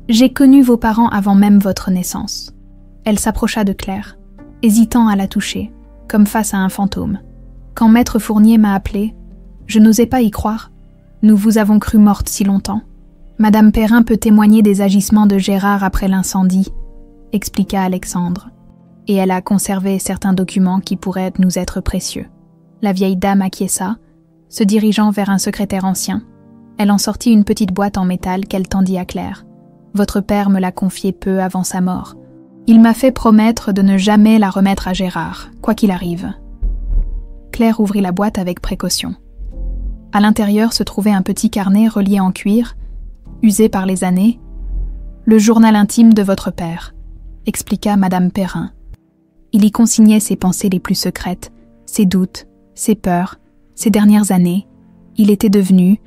[SPEAKER 1] J'ai connu vos parents avant même votre naissance. » Elle s'approcha de Claire, hésitant à la toucher, comme face à un fantôme. Quand Maître Fournier m'a appelée, je n'osais pas y croire. Nous vous avons cru morte si longtemps. Madame Perrin peut témoigner des agissements de Gérard après l'incendie, expliqua Alexandre. Et elle a conservé certains documents qui pourraient nous être précieux. La vieille dame acquiesça, se dirigeant vers un secrétaire ancien. Elle en sortit une petite boîte en métal qu'elle tendit à Claire. Votre père me l'a confiée peu avant sa mort. Il m'a fait promettre de ne jamais la remettre à Gérard, quoi qu'il arrive. Claire ouvrit la boîte avec précaution. À l'intérieur se trouvait un petit carnet relié en cuir, usé par les années. Le journal intime de votre père, expliqua Madame Perrin. Il y consignait ses pensées les plus secrètes, ses doutes, ses peurs, ses dernières années. Il était devenu,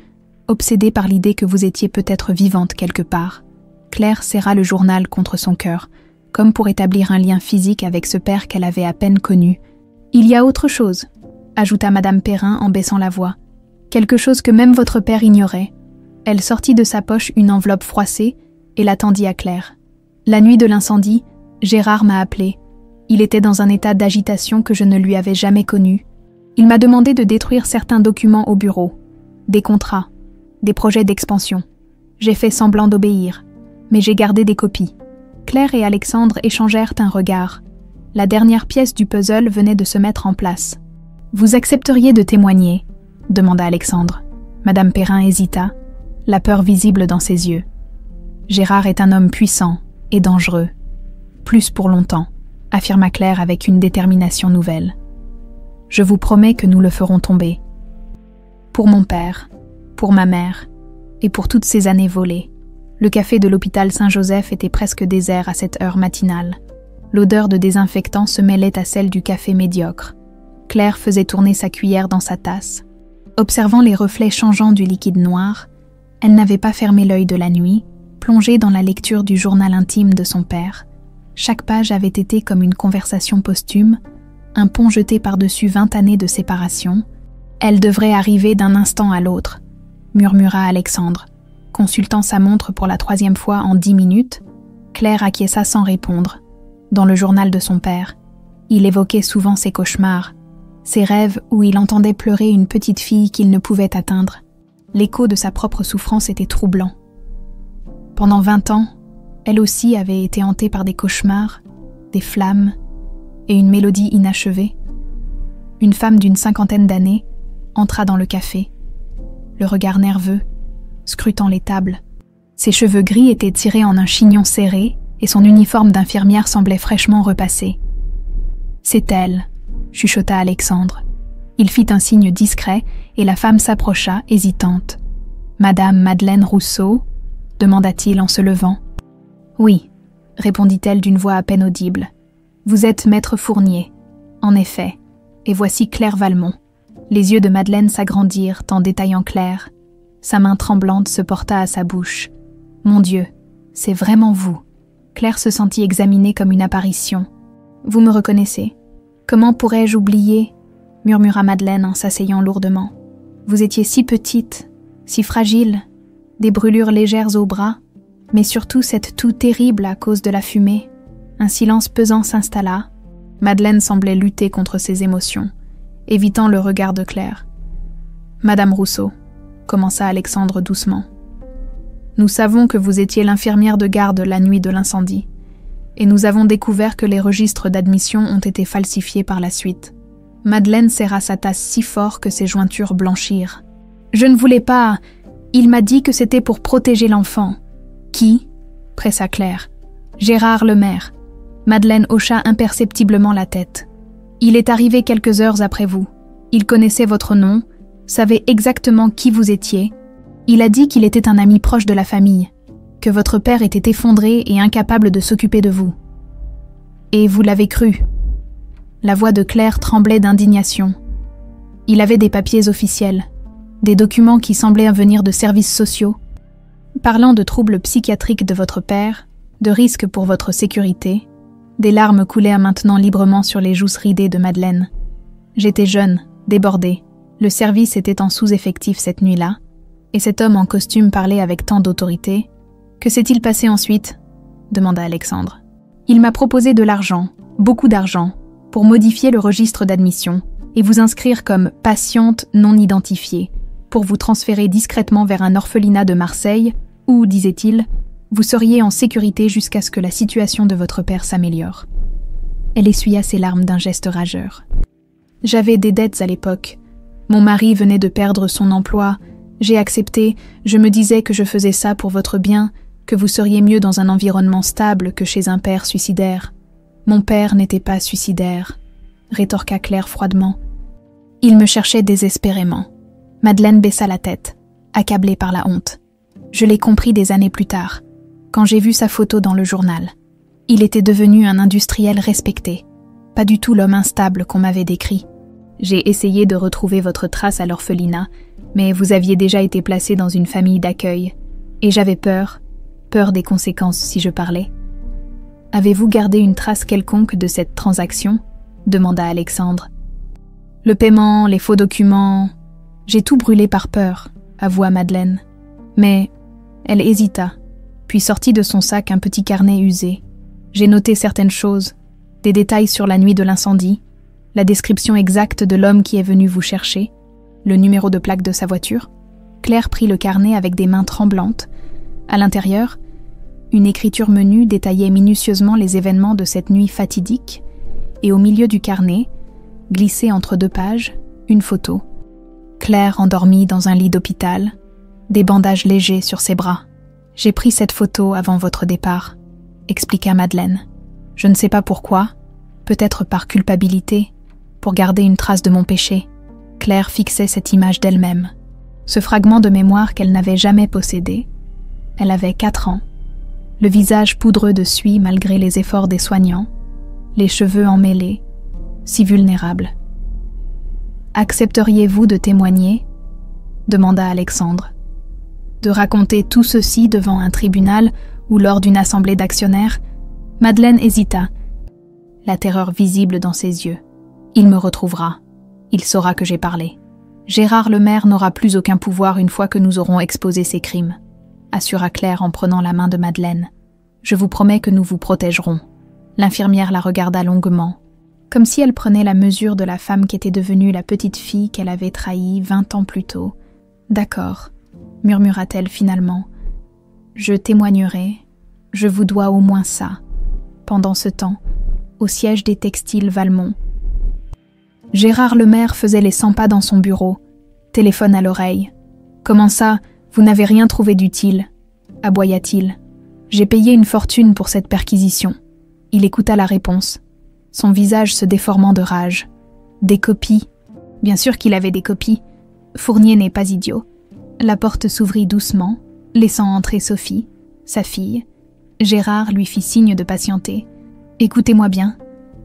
[SPEAKER 1] obsédé par l'idée que vous étiez peut-être vivante quelque part. Claire serra le journal contre son cœur, comme pour établir un lien physique avec ce père qu'elle avait à peine connu. « Il y a autre chose », ajouta Madame Perrin en baissant la voix. « Quelque chose que même votre père ignorait. » Elle sortit de sa poche une enveloppe froissée et la tendit à Claire. « La nuit de l'incendie, Gérard m'a appelée. Il était dans un état d'agitation que je ne lui avais jamais connu. Il m'a demandé de détruire certains documents au bureau, des contrats, des projets d'expansion. J'ai fait semblant d'obéir, mais j'ai gardé des copies. Claire et Alexandre échangèrent un regard. La dernière pièce du puzzle venait de se mettre en place. « Vous accepteriez de témoigner ?» demanda Alexandre. Madame Perrin hésita, la peur visible dans ses yeux. Gérard est un homme puissant et dangereux. Plus pour longtemps, affirma Claire avec une détermination nouvelle. Je vous promets que nous le ferons tomber. Pour mon père, pour ma mère, et pour toutes ces années volées. Le café de l'hôpital Saint-Joseph était presque désert à cette heure matinale. L'odeur de désinfectant se mêlait à celle du café médiocre. Claire faisait tourner sa cuillère dans sa tasse. Observant les reflets changeants du liquide noir, elle n'avait pas fermé l'œil de la nuit, plongée dans la lecture du journal intime de son père. Chaque page avait été comme une conversation posthume, un pont jeté par-dessus 20 années de séparation. Elle devrait arriver d'un instant à l'autre, murmura Alexandre. Consultant sa montre pour la 3e fois en 10 minutes, Claire acquiesça sans répondre. Dans le journal de son père, il évoquait souvent ses cauchemars, ses rêves où il entendait pleurer une petite fille qu'il ne pouvait atteindre. L'écho de sa propre souffrance était troublant. Pendant 20 ans, elle aussi avait été hantée par des cauchemars, des flammes et une mélodie inachevée. Une femme d'une 50aine d'années entra dans le café, le regard nerveux, scrutant les tables. Ses cheveux gris étaient tirés en un chignon serré et son uniforme d'infirmière semblait fraîchement repassé. « C'est elle », chuchota Alexandre. Il fit un signe discret et la femme s'approcha, hésitante. « Madame Madeleine Rousseau ?» demanda-t-il en se levant. « Oui », répondit-elle d'une voix à peine audible. « Vous êtes maître Fournier. En effet, et voici Claire Valmont. » Les yeux de Madeleine s'agrandirent en détaillant Claire. Sa main tremblante se porta à sa bouche. « Mon Dieu, c'est vraiment vous. » Claire se sentit examinée comme une apparition. « Vous me reconnaissez. Comment pourrais-je oublier ?» murmura Madeleine en s'asseyant lourdement. « Vous étiez si petite, si fragile, des brûlures légères aux bras, mais surtout cette toux terrible à cause de la fumée. » Un silence pesant s'installa. Madeleine semblait lutter contre ses émotions, évitant le regard de Claire. « Madame Rousseau, » commença Alexandre doucement. « Nous savons que vous étiez l'infirmière de garde la nuit de l'incendie, et nous avons découvert que les registres d'admission ont été falsifiés par la suite. » Madeleine serra sa tasse si fort que ses jointures blanchirent. « Je ne voulais pas... Il m'a dit que c'était pour protéger l'enfant. »« Qui ?» pressa Claire. « Gérard Lemaire. » Madeleine hocha imperceptiblement la tête. « Il est arrivé quelques heures après vous. Il connaissait votre nom, savait exactement qui vous étiez. Il a dit qu'il était un ami proche de la famille, que votre père était effondré et incapable de s'occuper de vous. Et vous l'avez cru. » La voix de Claire tremblait d'indignation. Il avait des papiers officiels, des documents qui semblaient venir de services sociaux. Parlant de troubles psychiatriques de votre père, de risques pour votre sécurité, des larmes coulèrent maintenant librement sur les joues ridées de Madeleine. J'étais jeune, débordée. Le service était en sous-effectif cette nuit-là, et cet homme en costume parlait avec tant d'autorité. « Que s'est-il passé ensuite ?» demanda Alexandre. « Il m'a proposé de l'argent, beaucoup d'argent, pour modifier le registre d'admission et vous inscrire comme patiente non identifiée, pour vous transférer discrètement vers un orphelinat de Marseille où, disait-il, vous seriez en sécurité jusqu'à ce que la situation de votre père s'améliore. » Elle essuya ses larmes d'un geste rageur. « J'avais des dettes à l'époque. Mon mari venait de perdre son emploi. J'ai accepté, je me disais que je faisais ça pour votre bien, que vous seriez mieux dans un environnement stable que chez un père suicidaire. Mon père n'était pas suicidaire, » rétorqua Claire froidement. « Il me cherchait désespérément. » Madeleine baissa la tête, accablée par la honte. Je l'ai compris des années plus tard, quand j'ai vu sa photo dans le journal. Il était devenu un industriel respecté, pas du tout l'homme instable qu'on m'avait décrit. J'ai essayé de retrouver votre trace à l'orphelinat, mais vous aviez déjà été placé dans une famille d'accueil, et j'avais peur des conséquences si je parlais. « Avez-vous gardé une trace quelconque de cette transaction ?» demanda Alexandre. « Le paiement, les faux documents... J'ai tout brûlé par peur, » avoua Madeleine. Mais elle hésita, puis sortit de son sac un petit carnet usé. J'ai noté certaines choses, des détails sur la nuit de l'incendie, la description exacte de l'homme qui est venu vous chercher, le numéro de plaque de sa voiture. Claire prit le carnet avec des mains tremblantes. À l'intérieur, une écriture menue détaillait minutieusement les événements de cette nuit fatidique, et au milieu du carnet, glissée entre 2 pages, une photo. Claire endormie dans un lit d'hôpital, des bandages légers sur ses bras. « J'ai pris cette photo avant votre départ », expliqua Madeleine. « Je ne sais pas pourquoi, peut-être par culpabilité, pour garder une trace de mon péché. » Claire fixait cette image d'elle-même. Ce fragment de mémoire qu'elle n'avait jamais possédé. Elle avait 4 ans. Le visage poudreux de suie malgré les efforts des soignants, les cheveux emmêlés, si vulnérable. « Accepteriez-vous de témoigner ?» demanda Alexandre. De raconter tout ceci devant un tribunal ou lors d'une assemblée d'actionnaires, Madeleine hésita, la terreur visible dans ses yeux. « Il me retrouvera. Il saura que j'ai parlé. Gérard Lemaire n'aura plus aucun pouvoir une fois que nous aurons exposé ses crimes, » assura Claire en prenant la main de Madeleine. « Je vous promets que nous vous protégerons. » L'infirmière la regarda longuement, comme si elle prenait la mesure de la femme qui était devenue la petite fille qu'elle avait trahie 20 ans plus tôt. « D'accord, » murmura-t-elle finalement. « Je témoignerai. Je vous dois au moins ça. » Pendant ce temps, au siège des textiles Valmont, Gérard Lemaire faisait les 100 pas dans son bureau, téléphone à l'oreille. « Comment ça, vous n'avez rien trouvé d'utile ?» aboya-t-il. « J'ai payé une fortune pour cette perquisition. » Il écouta la réponse, son visage se déformant de rage. « Des copies. » Bien sûr qu'il avait des copies. Fournier n'est pas idiot. La porte s'ouvrit doucement, laissant entrer Sophie, sa fille. Gérard lui fit signe de patienter. « Écoutez-moi bien, »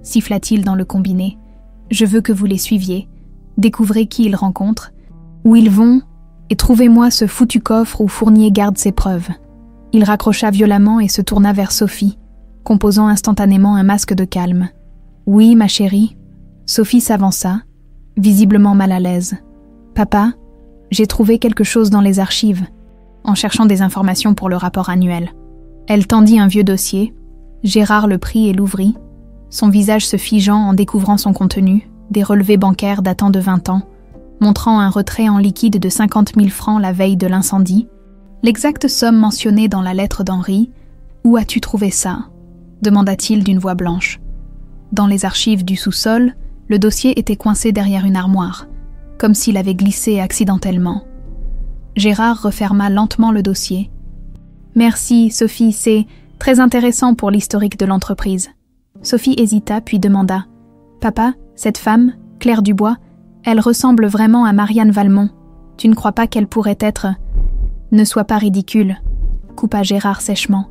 [SPEAKER 1] siffla-t-il dans le combiné. « Je veux que vous les suiviez. Découvrez qui ils rencontrent, où ils vont, et trouvez-moi ce foutu coffre où Fournier garde ses preuves. » Il raccrocha violemment et se tourna vers Sophie, composant instantanément un masque de calme. « Oui, ma chérie. » Sophie s'avança, visiblement mal à l'aise. « Papa, j'ai trouvé quelque chose dans les archives, en cherchant des informations pour le rapport annuel. » Elle tendit un vieux dossier. Gérard le prit et l'ouvrit, son visage se figeant en découvrant son contenu, des relevés bancaires datant de 20 ans, montrant un retrait en liquide de 50 000 francs la veille de l'incendie, l'exacte somme mentionnée dans la lettre d'Henri. « Où as-tu trouvé ça ?» demanda-t-il d'une voix blanche. Dans les archives du sous-sol, le dossier était coincé derrière une armoire, comme s'il avait glissé accidentellement. Gérard referma lentement le dossier. « Merci, Sophie, c'est très intéressant pour l'historique de l'entreprise. » Sophie hésita puis demanda. « Papa, cette femme, Claire Dubois, elle ressemble vraiment à Marianne Valmont. Tu ne crois pas qu'elle pourrait être... » « Ne sois pas ridicule, » coupa Gérard sèchement.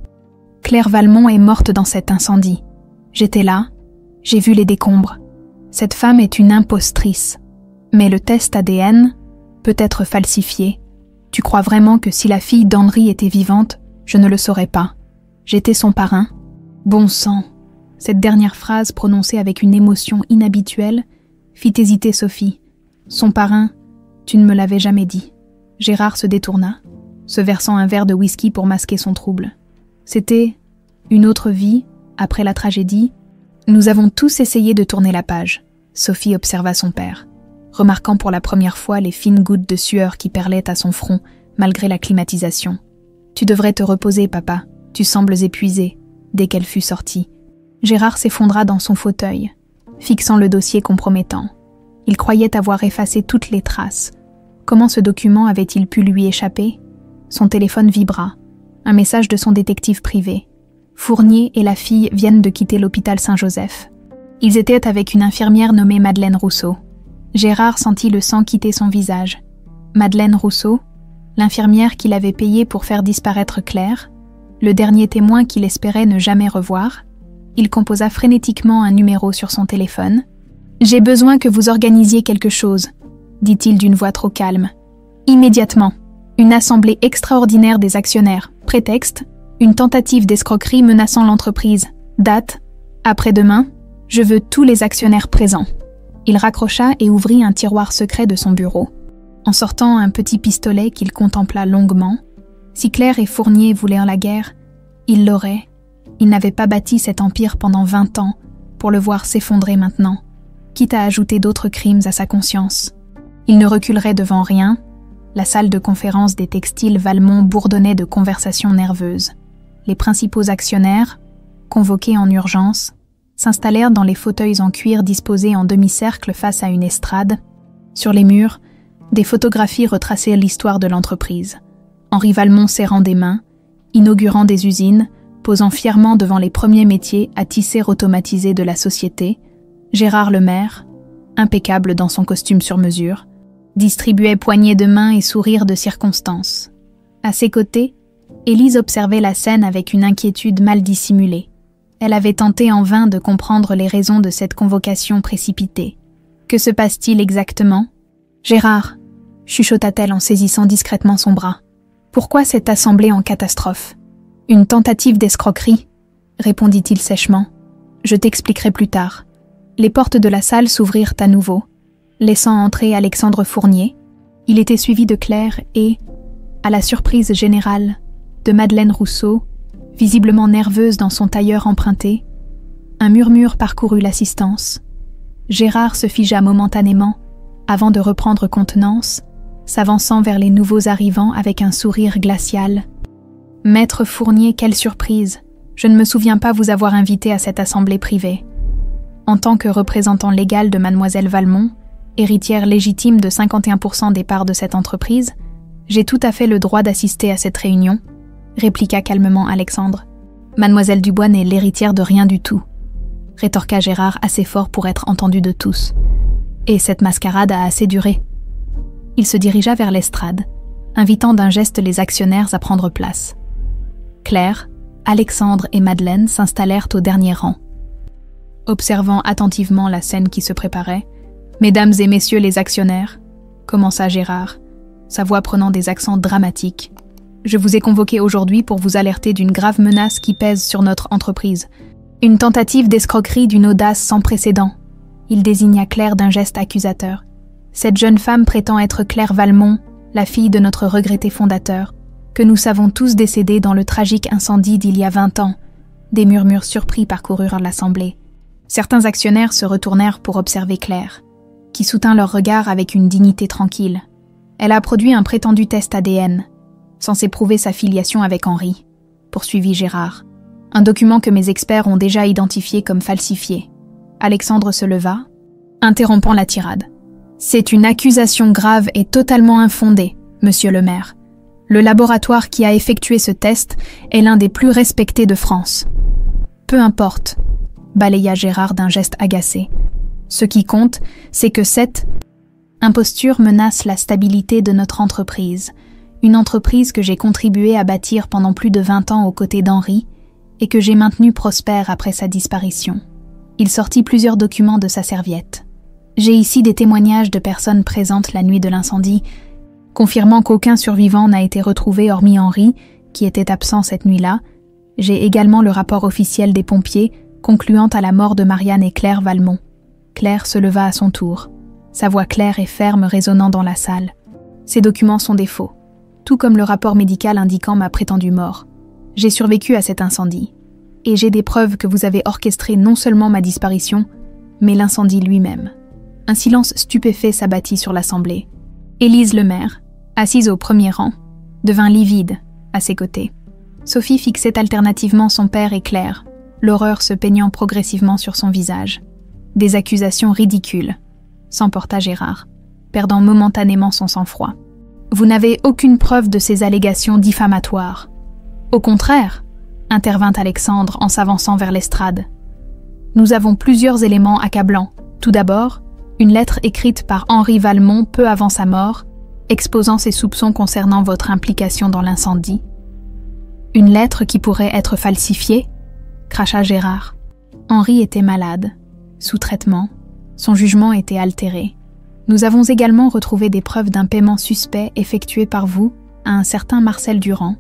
[SPEAKER 1] « Claire Valmont est morte dans cet incendie. J'étais là, j'ai vu les décombres. Cette femme est une impostrice. Mais le test ADN peut être falsifié. Tu crois vraiment que si la fille d'Henri était vivante, je ne le saurais pas? J'étais son parrain. Bon sang !» Cette dernière phrase, prononcée avec une émotion inhabituelle, fit hésiter Sophie. « Son parrain, tu ne me l'avais jamais dit. » Gérard se détourna, se versant un verre de whisky pour masquer son trouble. C'était une autre vie, après la tragédie. Nous avons tous essayé de tourner la page, Sophie observa son père, remarquant pour la première fois les fines gouttes de sueur qui perlaient à son front, malgré la climatisation. Tu devrais te reposer, papa, tu sembles épuisé, dès qu'elle fut sortie. Gérard s'effondra dans son fauteuil, fixant le dossier compromettant. Il croyait avoir effacé toutes les traces. Comment ce document avait-il pu lui échapper? Son téléphone vibra. Un message de son détective privé. Fournier et la fille viennent de quitter l'hôpital Saint-Joseph. Ils étaient avec une infirmière nommée Madeleine Rousseau. Gérard sentit le sang quitter son visage. Madeleine Rousseau, l'infirmière qu'il avait payée pour faire disparaître Claire, le dernier témoin qu'il espérait ne jamais revoir. Il composa frénétiquement un numéro sur son téléphone. « J'ai besoin que vous organisiez quelque chose », dit-il d'une voix trop calme. « Immédiatement. Une assemblée extraordinaire des actionnaires. Prétexte, une tentative d'escroquerie menaçant l'entreprise. Date, après-demain. Je veux tous les actionnaires présents. » Il raccrocha et ouvrit un tiroir secret de son bureau. En sortant un petit pistolet qu'il contempla longuement, si Claire et Fournier voulaient la guerre, il l'aurait. Il n'avait pas bâti cet empire pendant 20 ans pour le voir s'effondrer maintenant, quitte à ajouter d'autres crimes à sa conscience. Il ne reculerait devant rien. La salle de conférence des textiles Valmont bourdonnait de conversations nerveuses. Les principaux actionnaires, convoqués en urgence, s'installèrent dans les fauteuils en cuir disposés en demi-cercle face à une estrade. Sur les murs, des photographies retraçaient l'histoire de l'entreprise. Henri Valmont serrant des mains, inaugurant des usines, posant fièrement devant les premiers métiers à tisser automatisés de la société, Gérard Lemaire, impeccable dans son costume sur mesure, distribuait poignées de main et sourires de circonstance. À ses côtés, Élise observait la scène avec une inquiétude mal dissimulée. Elle avait tenté en vain de comprendre les raisons de cette convocation précipitée. « Que se passe-t-il exactement ?»« Gérard » chuchota-t-elle en saisissant discrètement son bras. « Pourquoi cette assemblée en catastrophe ?»« Une tentative d'escroquerie » répondit-il sèchement. « Je t'expliquerai plus tard. » Les portes de la salle s'ouvrirent à nouveau, laissant entrer Alexandre Fournier. Il était suivi de Claire et, à la surprise générale, de Madeleine Rousseau, visiblement nerveuse dans son tailleur emprunté. Un murmure parcourut l'assistance. Gérard se figea momentanément, avant de reprendre contenance, s'avançant vers les nouveaux arrivants avec un sourire glacial. « Maître Fournier, quelle surprise! Je ne me souviens pas vous avoir invité à cette assemblée privée. En tant que représentant légal de Mademoiselle Valmont, héritière légitime de 51% des parts de cette entreprise, j'ai tout à fait le droit d'assister à cette réunion, » répliqua calmement Alexandre. « Mademoiselle Dubois n'est l'héritière de rien du tout, » rétorqua Gérard assez fort pour être entendu de tous. Et cette mascarade a assez duré. Il se dirigea vers l'estrade, invitant d'un geste les actionnaires à prendre place. Claire, Alexandre et Madeleine s'installèrent au dernier rang. Observant attentivement la scène qui se préparait, « Mesdames et messieurs les actionnaires », commença Gérard, sa voix prenant des accents dramatiques. Je vous ai convoqué aujourd'hui pour vous alerter d'une grave menace qui pèse sur notre entreprise. Une tentative d'escroquerie d'une audace sans précédent. Il désigna Claire d'un geste accusateur. Cette jeune femme prétend être Claire Valmont, la fille de notre regretté fondateur, que nous savons tous décédée dans le tragique incendie d'il y a 20 ans. Des murmures surpris parcoururent l'assemblée. Certains actionnaires se retournèrent pour observer Claire, qui soutint leur regard avec une dignité tranquille. Elle a produit un prétendu test ADN, censé prouver sa filiation avec Henri, poursuivit Gérard. Un document que mes experts ont déjà identifié comme falsifié. Alexandre se leva, interrompant la tirade. C'est une accusation grave et totalement infondée, monsieur le maire. Le laboratoire qui a effectué ce test est l'un des plus respectés de France. Peu importe, balaya Gérard d'un geste agacé. Ce qui compte, c'est que cette imposture menace la stabilité de notre entreprise. Une entreprise que j'ai contribué à bâtir pendant plus de 20 ans aux côtés d'Henri et que j'ai maintenue prospère après sa disparition. Il sortit plusieurs documents de sa serviette. J'ai ici des témoignages de personnes présentes la nuit de l'incendie, confirmant qu'aucun survivant n'a été retrouvé hormis Henri, qui était absent cette nuit-là. J'ai également le rapport officiel des pompiers, concluant à la mort de Marianne et Claire Valmont. Claire se leva à son tour, sa voix claire et ferme résonnant dans la salle. Ces documents sont des faux, tout comme le rapport médical indiquant ma prétendue mort. J'ai survécu à cet incendie, et j'ai des preuves que vous avez orchestré non seulement ma disparition, mais l'incendie lui-même. Un silence stupéfait s'abattit sur l'assemblée. Élise Lemaire, assise au premier rang, devint livide à ses côtés. Sophie fixait alternativement son père et Claire, l'horreur se peignant progressivement sur son visage. Des accusations ridicules, s'emporta Gérard, perdant momentanément son sang-froid. Vous n'avez aucune preuve de ces allégations diffamatoires. Au contraire, intervint Alexandre en s'avançant vers l'estrade. Nous avons plusieurs éléments accablants. Tout d'abord, une lettre écrite par Henri Valmont peu avant sa mort, exposant ses soupçons concernant votre implication dans l'incendie. Une lettre qui pourrait être falsifiée, cracha Gérard. Henri était malade, sous traitement, son jugement était altéré. Nous avons également retrouvé des preuves d'un paiement suspect effectué par vous à un certain Marcel Durand,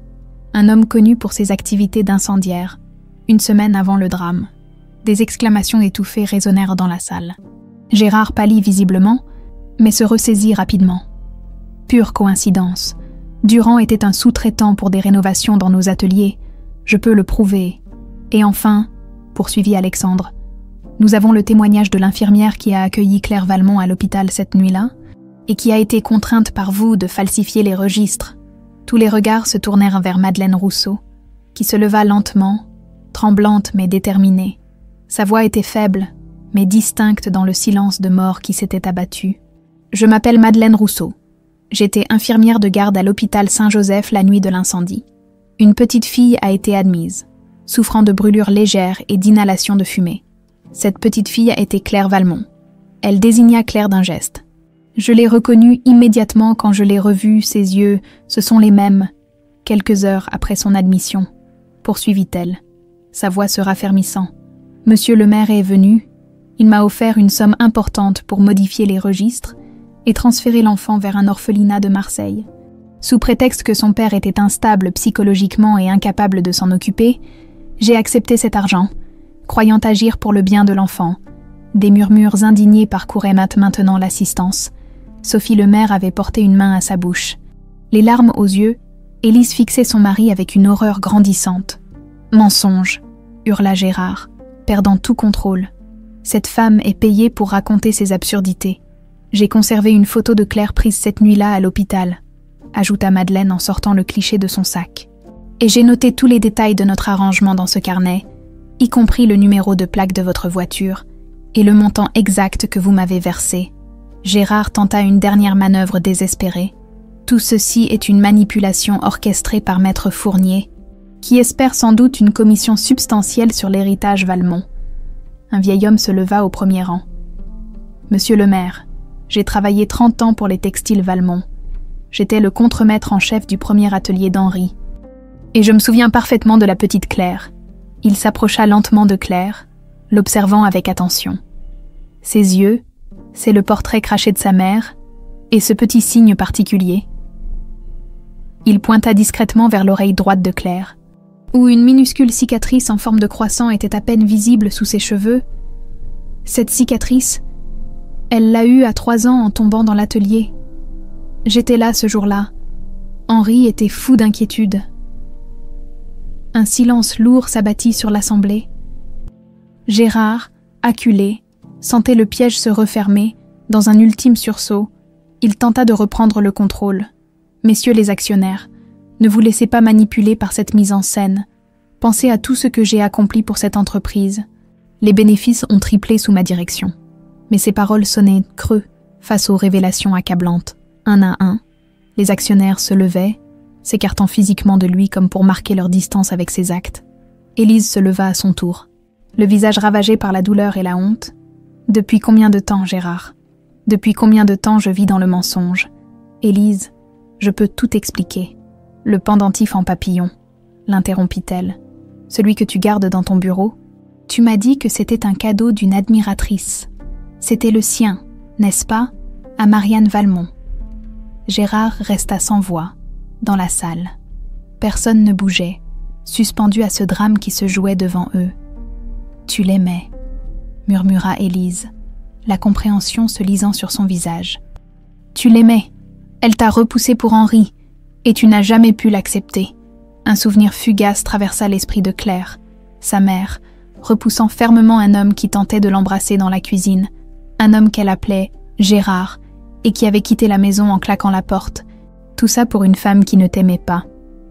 [SPEAKER 1] un homme connu pour ses activités d'incendiaire, une semaine avant le drame. Des exclamations étouffées résonnèrent dans la salle. Gérard pâlit visiblement, mais se ressaisit rapidement. Pure coïncidence. Durand était un sous-traitant pour des rénovations dans nos ateliers. Je peux le prouver. Et enfin, poursuivit Alexandre, nous avons le témoignage de l'infirmière qui a accueilli Claire Valmont à l'hôpital cette nuit-là. et qui a été contrainte par vous de falsifier les registres. Tous les regards se tournèrent vers Madeleine Rousseau, qui se leva lentement, tremblante mais déterminée. Sa voix était faible, mais distincte dans le silence de mort qui s'était abattu. « Je m'appelle Madeleine Rousseau. J'étais infirmière de garde à l'hôpital Saint-Joseph la nuit de l'incendie. Une petite fille a été admise, souffrant de brûlures légères et d'inhalation de fumée. Cette petite fille était Claire Valmont. Elle désigna Claire d'un geste. Je l'ai reconnue immédiatement quand je l'ai revue, ses yeux, ce sont les mêmes, quelques heures après son admission, poursuivit-elle, sa voix se raffermissant. Monsieur le maire est venu, il m'a offert une somme importante pour modifier les registres et transférer l'enfant vers un orphelinat de Marseille. Sous prétexte que son père était instable psychologiquement et incapable de s'en occuper, j'ai accepté cet argent, croyant agir pour le bien de l'enfant. Des murmures indignés parcouraient maintenant l'assistance. Sophie le maire avait porté une main à sa bouche. Les larmes aux yeux, Élise fixait son mari avec une horreur grandissante. « Mensonge !» hurla Gérard, perdant tout contrôle. « Cette femme est payée pour raconter ses absurdités. J'ai conservé une photo de Claire prise cette nuit-là à l'hôpital, » ajouta Madeleine en sortant le cliché de son sac. « Et j'ai noté tous les détails de notre arrangement dans ce carnet, y compris le numéro de plaque de votre voiture et le montant exact que vous m'avez versé. » Gérard tenta une dernière manœuvre désespérée. Tout ceci est une manipulation orchestrée par Maître Fournier, qui espère sans doute une commission substantielle sur l'héritage Valmont. Un vieil homme se leva au premier rang. « Monsieur le maire, j'ai travaillé 30 ans pour les textiles Valmont. J'étais le contremaître en chef du premier atelier d'Henri. Et je me souviens parfaitement de la petite Claire. » Il s'approcha lentement de Claire, l'observant avec attention. Ses yeux, c'est le portrait craché de sa mère, et ce petit signe particulier. Il pointa discrètement vers l'oreille droite de Claire, où une minuscule cicatrice en forme de croissant était à peine visible sous ses cheveux. Cette cicatrice, elle l'a eue à 3 ans en tombant dans l'atelier. J'étais là ce jour-là. Henri était fou d'inquiétude. Un silence lourd s'abattit sur l'assemblée. Gérard, acculé, sentait le piège se refermer. Dans un ultime sursaut, il tenta de reprendre le contrôle. « Messieurs les actionnaires, ne vous laissez pas manipuler par cette mise en scène. Pensez à tout ce que j'ai accompli pour cette entreprise. Les bénéfices ont triplé sous ma direction. » Mais ces paroles sonnaient creux face aux révélations accablantes. Un à un, les actionnaires se levaient, s'écartant physiquement de lui comme pour marquer leur distance avec ses actes. Élise se leva à son tour, le visage ravagé par la douleur et la honte. « Depuis combien de temps, Gérard? Depuis combien de temps je vis dans le mensonge? Élise, je peux tout expliquer. Le pendentif en papillon, » l'interrompit-elle. « Celui que tu gardes dans ton bureau? Tu m'as dit que c'était un cadeau d'une admiratrice. C'était le sien, n'est-ce pas, à Marianne Valmont. » Gérard resta sans voix, dans la salle. Personne ne bougeait, suspendu à ce drame qui se jouait devant eux. « Tu l'aimais » murmura Élise, la compréhension se lisant sur son visage. « Tu l'aimais. Elle t'a repoussé pour Henri, et tu n'as jamais pu l'accepter. » Un souvenir fugace traversa l'esprit de Claire, sa mère, repoussant fermement un homme qui tentait de l'embrasser dans la cuisine, un homme qu'elle appelait Gérard, et qui avait quitté la maison en claquant la porte. Tout ça pour une femme qui ne t'aimait pas,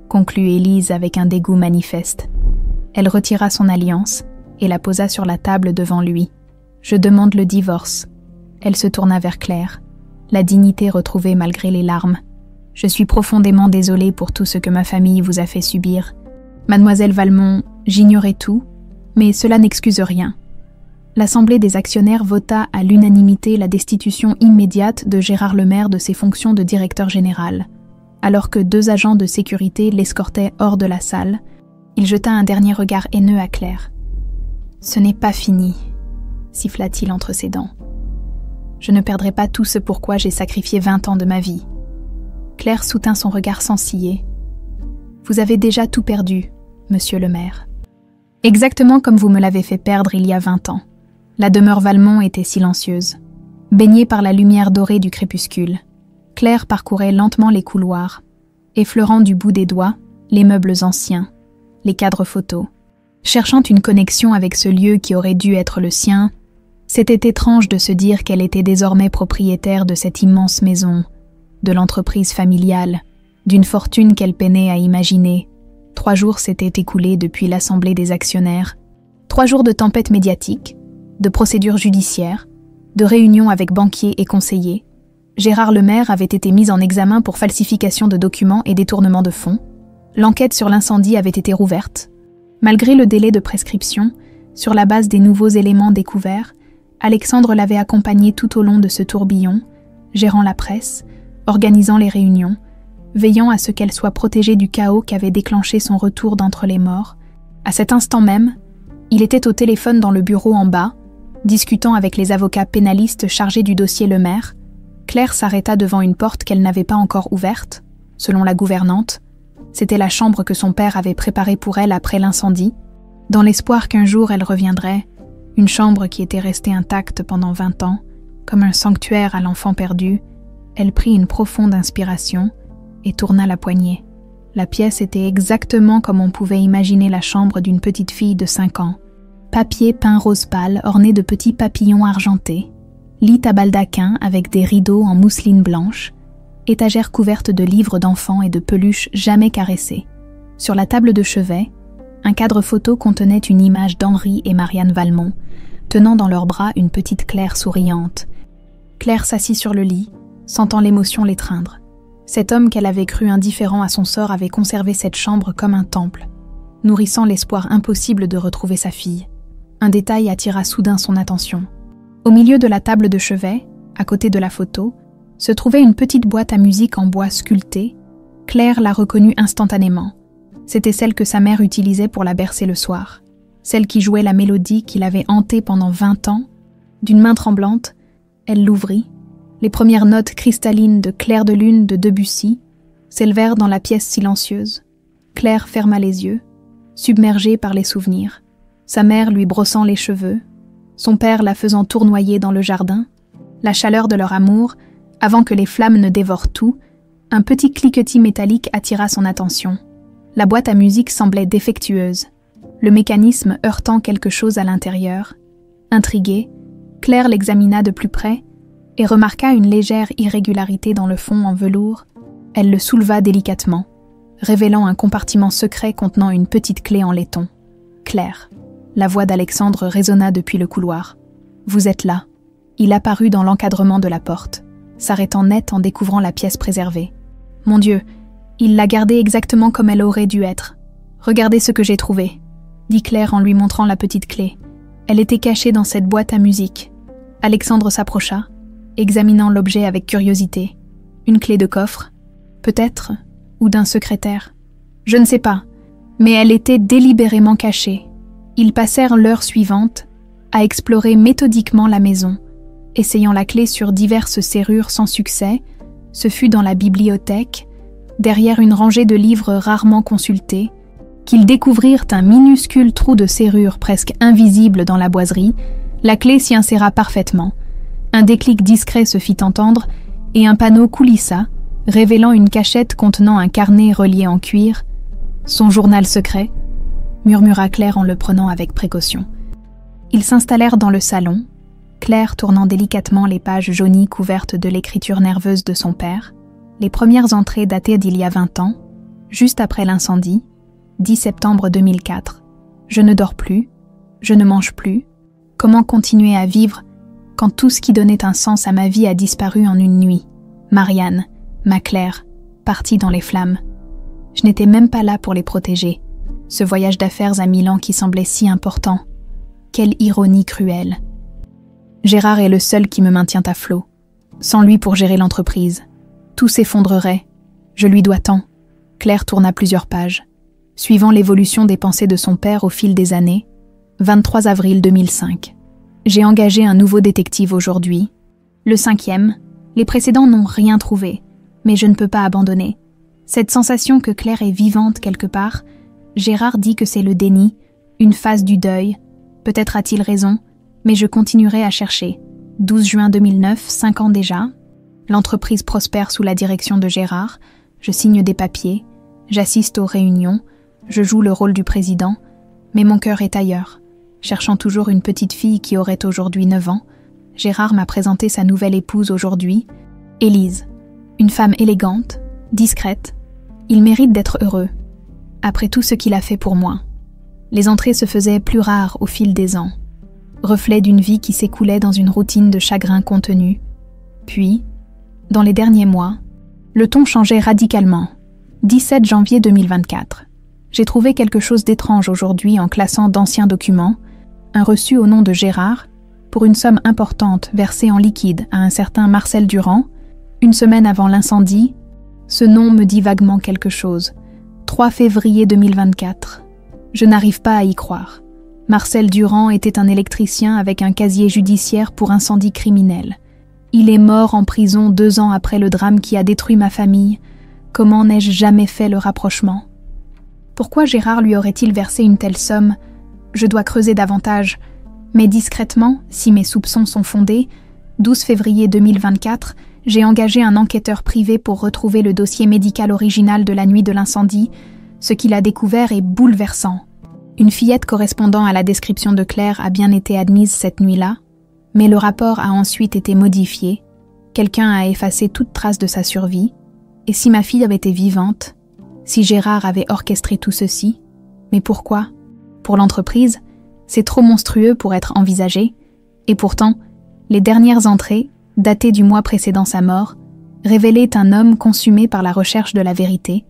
[SPEAKER 1] conclut Élise avec un dégoût manifeste. Elle retira son alliance et la posa sur la table devant lui. « Je demande le divorce. » Elle se tourna vers Claire, la dignité retrouvée malgré les larmes. « Je suis profondément désolée pour tout ce que ma famille vous a fait subir. Mademoiselle Valmont, j'ignorais tout, mais cela n'excuse rien. » L'Assemblée des actionnaires vota à l'unanimité la destitution immédiate de Gérard Lemaire de ses fonctions de directeur général. Alors que 2 agents de sécurité l'escortaient hors de la salle, il jeta un dernier regard haineux à Claire. « Ce n'est pas fini, » siffla-t-il entre ses dents. « Je ne perdrai pas tout ce pourquoi j'ai sacrifié 20 ans de ma vie. » Claire soutint son regard sans ciller. « Vous avez déjà tout perdu, monsieur le maire. Exactement comme vous me l'avez fait perdre il y a 20 ans. » La demeure Valmont était silencieuse. Baignée par la lumière dorée du crépuscule, Claire parcourait lentement les couloirs, effleurant du bout des doigts les meubles anciens, les cadres photos, cherchant une connexion avec ce lieu qui aurait dû être le sien. C'était étrange de se dire qu'elle était désormais propriétaire de cette immense maison, de l'entreprise familiale, d'une fortune qu'elle peinait à imaginer. 3 jours s'étaient écoulés depuis l'assemblée des actionnaires. 3 jours de tempête médiatique, de procédures judiciaires, de réunions avec banquiers et conseillers. Gérard Lemaire avait été mis en examen pour falsification de documents et détournement de fonds. L'enquête sur l'incendie avait été rouverte. Malgré le délai de prescription, sur la base des nouveaux éléments découverts, Alexandre l'avait accompagné tout au long de ce tourbillon, gérant la presse, organisant les réunions, veillant à ce qu'elle soit protégée du chaos qu'avait déclenché son retour d'entre les morts. À cet instant même, il était au téléphone dans le bureau en bas, discutant avec les avocats pénalistes chargés du dossier Lemaire. Claire s'arrêta devant une porte qu'elle n'avait pas encore ouverte. Selon la gouvernante, c'était la chambre que son père avait préparée pour elle après l'incendie, dans l'espoir qu'un jour elle reviendrait, une chambre qui était restée intacte pendant 20 ans, comme un sanctuaire à l'enfant perdu. Elle prit une profonde inspiration et tourna la poignée. La pièce était exactement comme on pouvait imaginer la chambre d'une petite fille de 5 ans. Papier peint rose pâle orné de petits papillons argentés, lit à baldaquin avec des rideaux en mousseline blanche, étagère couverte de livres d'enfants et de peluches jamais caressées. Sur la table de chevet, un cadre photo contenait une image d'Henri et Marianne Valmont, tenant dans leurs bras une petite Claire souriante. Claire s'assit sur le lit, sentant l'émotion l'étreindre. Cet homme qu'elle avait cru indifférent à son sort avait conservé cette chambre comme un temple, nourrissant l'espoir impossible de retrouver sa fille. Un détail attira soudain son attention. Au milieu de la table de chevet, à côté de la photo, se trouvait une petite boîte à musique en bois sculpté. Claire la reconnut instantanément. C'était celle que sa mère utilisait pour la bercer le soir, celle qui jouait la mélodie qui l'avait hantée pendant 20 ans. D'une main tremblante, elle l'ouvrit. Les premières notes cristallines de Clair de lune de Debussy s'élevèrent dans la pièce silencieuse. Claire ferma les yeux, submergée par les souvenirs. Sa mère lui brossant les cheveux, son père la faisant tournoyer dans le jardin, la chaleur de leur amour, avant que les flammes ne dévorent tout, un petit cliquetis métallique attira son attention. La boîte à musique semblait défectueuse, le mécanisme heurtant quelque chose à l'intérieur. Intriguée, Claire l'examina de plus près et remarqua une légère irrégularité dans le fond en velours. Elle le souleva délicatement, révélant un compartiment secret contenant une petite clé en laiton. « Claire !» La voix d'Alexandre résonna depuis le couloir. « Vous êtes là !» Il apparut dans l'encadrement de la porte, s'arrêtant net en découvrant la pièce préservée. « Mon Dieu, il l'a gardée exactement comme elle aurait dû être. Regardez ce que j'ai trouvé, » dit Claire en lui montrant la petite clé. Elle était cachée dans cette boîte à musique. Alexandre s'approcha, examinant l'objet avec curiosité. Une clé de coffre, peut-être, ou d'un secrétaire. Je ne sais pas, mais elle était délibérément cachée. Ils passèrent l'heure suivante à explorer méthodiquement la maison, essayant la clé sur diverses serrures sans succès. Ce fut dans la bibliothèque, derrière une rangée de livres rarement consultés, qu'ils découvrirent un minuscule trou de serrure presque invisible dans la boiserie. La clé s'y inséra parfaitement. Un déclic discret se fit entendre et un panneau coulissa, révélant une cachette contenant un carnet relié en cuir. « Son journal secret », murmura Claire en le prenant avec précaution. Ils s'installèrent dans le salon, Claire tournant délicatement les pages jaunies couvertes de l'écriture nerveuse de son père. Les premières entrées dataient d'il y a 20 ans, juste après l'incendie, 10 septembre 2004. Je ne dors plus, je ne mange plus. Comment continuer à vivre quand tout ce qui donnait un sens à ma vie a disparu en une nuit? Marianne, ma Claire, partie dans les flammes. Je n'étais même pas là pour les protéger. Ce voyage d'affaires à Milan qui semblait si important. Quelle ironie cruelle. Gérard est le seul qui me maintient à flot. Sans lui pour gérer l'entreprise, tout s'effondrerait. Je lui dois tant. Claire tourna plusieurs pages. Suivant l'évolution des pensées de son père au fil des années, 23 avril 2005. J'ai engagé un nouveau détective aujourd'hui. Le 5e, les précédents n'ont rien trouvé, mais je ne peux pas abandonner. Cette sensation que Claire est vivante quelque part, Gérard dit que c'est le déni, une phase du deuil. Peut-être a-t-il raison, mais je continuerai à chercher. 12 juin 2009, 5 ans déjà. L'entreprise prospère sous la direction de Gérard. Je signe des papiers, j'assiste aux réunions, je joue le rôle du président, mais mon cœur est ailleurs. Cherchant toujours une petite fille qui aurait aujourd'hui 9 ans, Gérard m'a présenté sa nouvelle épouse aujourd'hui, Élise. Une femme élégante, discrète. Il mérite d'être heureux, après tout ce qu'il a fait pour moi. Les entrées se faisaient plus rares au fil des ans, reflet d'une vie qui s'écoulait dans une routine de chagrin contenu. Puis, dans les derniers mois, le ton changeait radicalement. 17 janvier 2024. J'ai trouvé quelque chose d'étrange aujourd'hui en classant d'anciens documents, un reçu au nom de Gérard, pour une somme importante versée en liquide à un certain Marcel Durand, une semaine avant l'incendie. Ce nom me dit vaguement quelque chose. 3 février 2024. Je n'arrive pas à y croire. Marcel Durand était un électricien avec un casier judiciaire pour incendie criminel. Il est mort en prison 2 ans après le drame qui a détruit ma famille. Comment n'ai-je jamais fait le rapprochement? Pourquoi Gérard lui aurait-il versé une telle somme? Je dois creuser davantage. Mais discrètement, si mes soupçons sont fondés, 12 février 2024, j'ai engagé un enquêteur privé pour retrouver le dossier médical original de la nuit de l'incendie. Ce qu'il a découvert est bouleversant. Une fillette correspondant à la description de Claire a bien été admise cette nuit-là, mais le rapport a ensuite été modifié. Quelqu'un a effacé toute trace de sa survie. Et si ma fille avait été vivante, si Gérard avait orchestré tout ceci, mais pourquoi? Pour l'entreprise, c'est trop monstrueux pour être envisagé, et pourtant, les dernières entrées, datées du mois précédant sa mort, révélaient un homme consumé par la recherche de la vérité,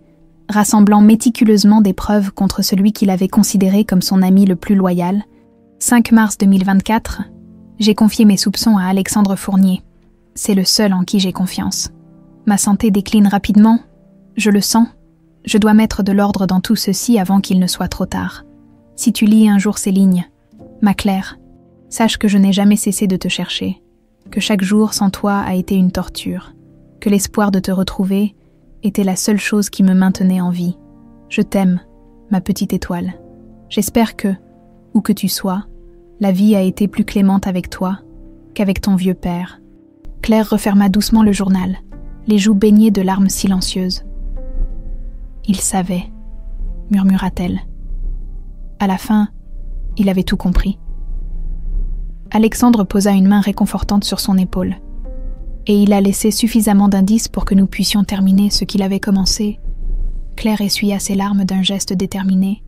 [SPEAKER 1] rassemblant méticuleusement des preuves contre celui qu'il avait considéré comme son ami le plus loyal. 5 mars 2024, j'ai confié mes soupçons à Alexandre Fournier. C'est le seul en qui j'ai confiance. Ma santé décline rapidement, je le sens. Je dois mettre de l'ordre dans tout ceci avant qu'il ne soit trop tard. Si tu lis un jour ces lignes, ma Claire, sache que je n'ai jamais cessé de te chercher, que chaque jour sans toi a été une torture, que l'espoir de te retrouver était la seule chose qui me maintenait en vie. Je t'aime, ma petite étoile. J'espère que, où que tu sois, la vie a été plus clémente avec toi qu'avec ton vieux père. Claire referma doucement le journal, les joues baignées de larmes silencieuses. Il savait, murmura-t-elle. À la fin, il avait tout compris. Alexandre posa une main réconfortante sur son épaule, et il a laissé suffisamment d'indices pour que nous puissions terminer ce qu'il avait commencé. Claire essuya ses larmes d'un geste déterminé.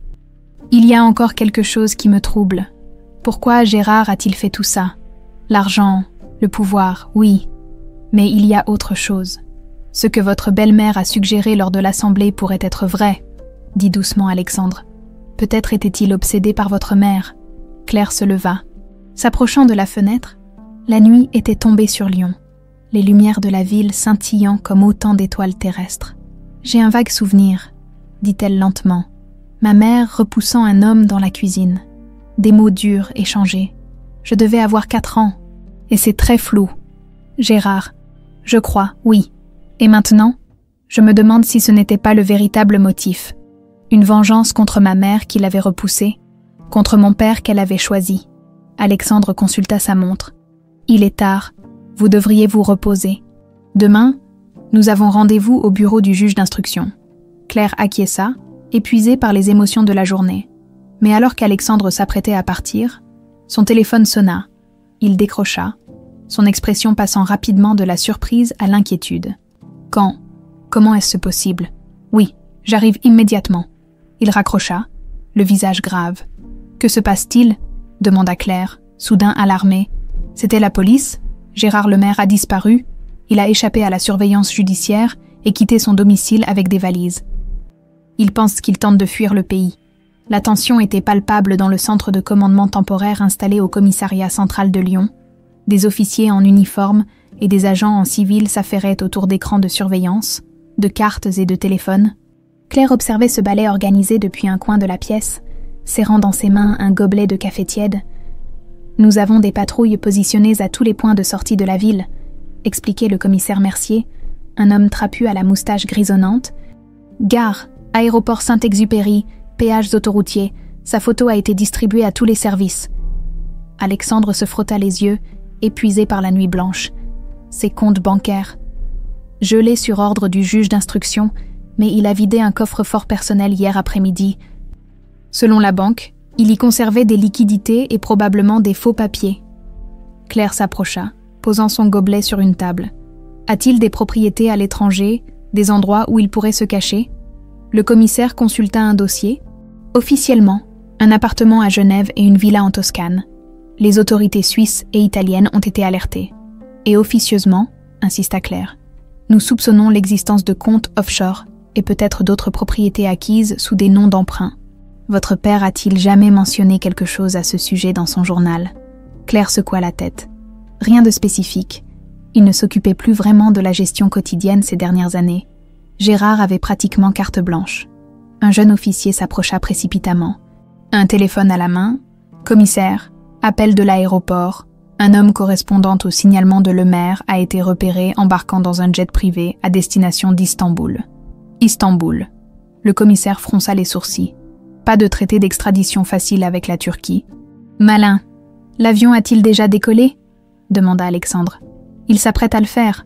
[SPEAKER 1] Il y a encore quelque chose qui me trouble. Pourquoi Gérard a-t-il fait tout ça? L'argent, le pouvoir, oui, mais il y a autre chose. Ce que votre belle-mère a suggéré lors de l'assemblée pourrait être vrai, dit doucement Alexandre. Peut-être était-il obsédé par votre mère. Claire se leva. S'approchant de la fenêtre, la nuit était tombée sur Lyon, les lumières de la ville scintillant comme autant d'étoiles terrestres. J'ai un vague souvenir, dit-elle lentement, ma mère repoussant un homme dans la cuisine. Des mots durs échangés. Je devais avoir 4 ans, et c'est très flou. Gérard, je crois, oui. Et maintenant, je me demande si ce n'était pas le véritable motif. Une vengeance contre ma mère qui l'avait repoussée, contre mon père qu'elle avait choisi. Alexandre consulta sa montre. Il est tard, vous devriez vous reposer. Demain, nous avons rendez-vous au bureau du juge d'instruction. Claire acquiesça, épuisée par les émotions de la journée. Mais alors qu'Alexandre s'apprêtait à partir, son téléphone sonna. Il décrocha, son expression passant rapidement de la surprise à l'inquiétude. Quand? Comment est-ce possible? Oui, j'arrive immédiatement. Il raccrocha, le visage grave. Que se passe-t-il? Demanda Claire, soudain alarmée. C'était la police? Gérard Lemaire a disparu. Il a échappé à la surveillance judiciaire et quitté son domicile avec des valises. Il pense qu'il tente de fuir le pays. La tension était palpable dans le centre de commandement temporaire installé au commissariat central de Lyon. Des officiers en uniforme et des agents en civil s'affairaient autour d'écrans de surveillance, de cartes et de téléphones. Claire observait ce ballet organisé depuis un coin de la pièce, serrant dans ses mains un gobelet de café tiède. « Nous avons des patrouilles positionnées à tous les points de sortie de la ville », expliquait le commissaire Mercier, un homme trapu à la moustache grisonnante. « Gare, aéroport Saint-Exupéry, péages autoroutiers, sa photo a été distribuée à tous les services. » Alexandre se frotta les yeux, épuisé par la nuit blanche. Ses comptes bancaires. Gelé sur ordre du juge d'instruction, mais il a vidé un coffre-fort personnel hier après-midi. Selon la banque, Il y conservait des liquidités et probablement des faux papiers. Claire s'approcha, posant son gobelet sur une table. A-t-il des propriétés à l'étranger, des endroits où il pourrait se cacher? Le commissaire consulta un dossier. Officiellement, un appartement à Genève et une villa en Toscane. Les autorités suisses et italiennes ont été alertées. Et officieusement, insista Claire, nous soupçonnons l'existence de comptes offshore et peut-être d'autres propriétés acquises sous des noms d'emprunt. Votre père a-t-il jamais mentionné quelque chose à ce sujet dans son journal? Claire secoua la tête. Rien de spécifique. Il ne s'occupait plus vraiment de la gestion quotidienne ces dernières années. Gérard avait pratiquement carte blanche. Un jeune officier s'approcha précipitamment. Un téléphone à la main. Commissaire, appel de l'aéroport. Un homme correspondant au signalement de Lemaire a été repéré embarquant dans un jet privé à destination d'Istanbul. Istanbul. Le commissaire fronça les sourcils. Pas de traité d'extradition facile avec la Turquie. Malin. L'avion a-t-il déjà décollé? Demanda Alexandre. Il s'apprête à le faire.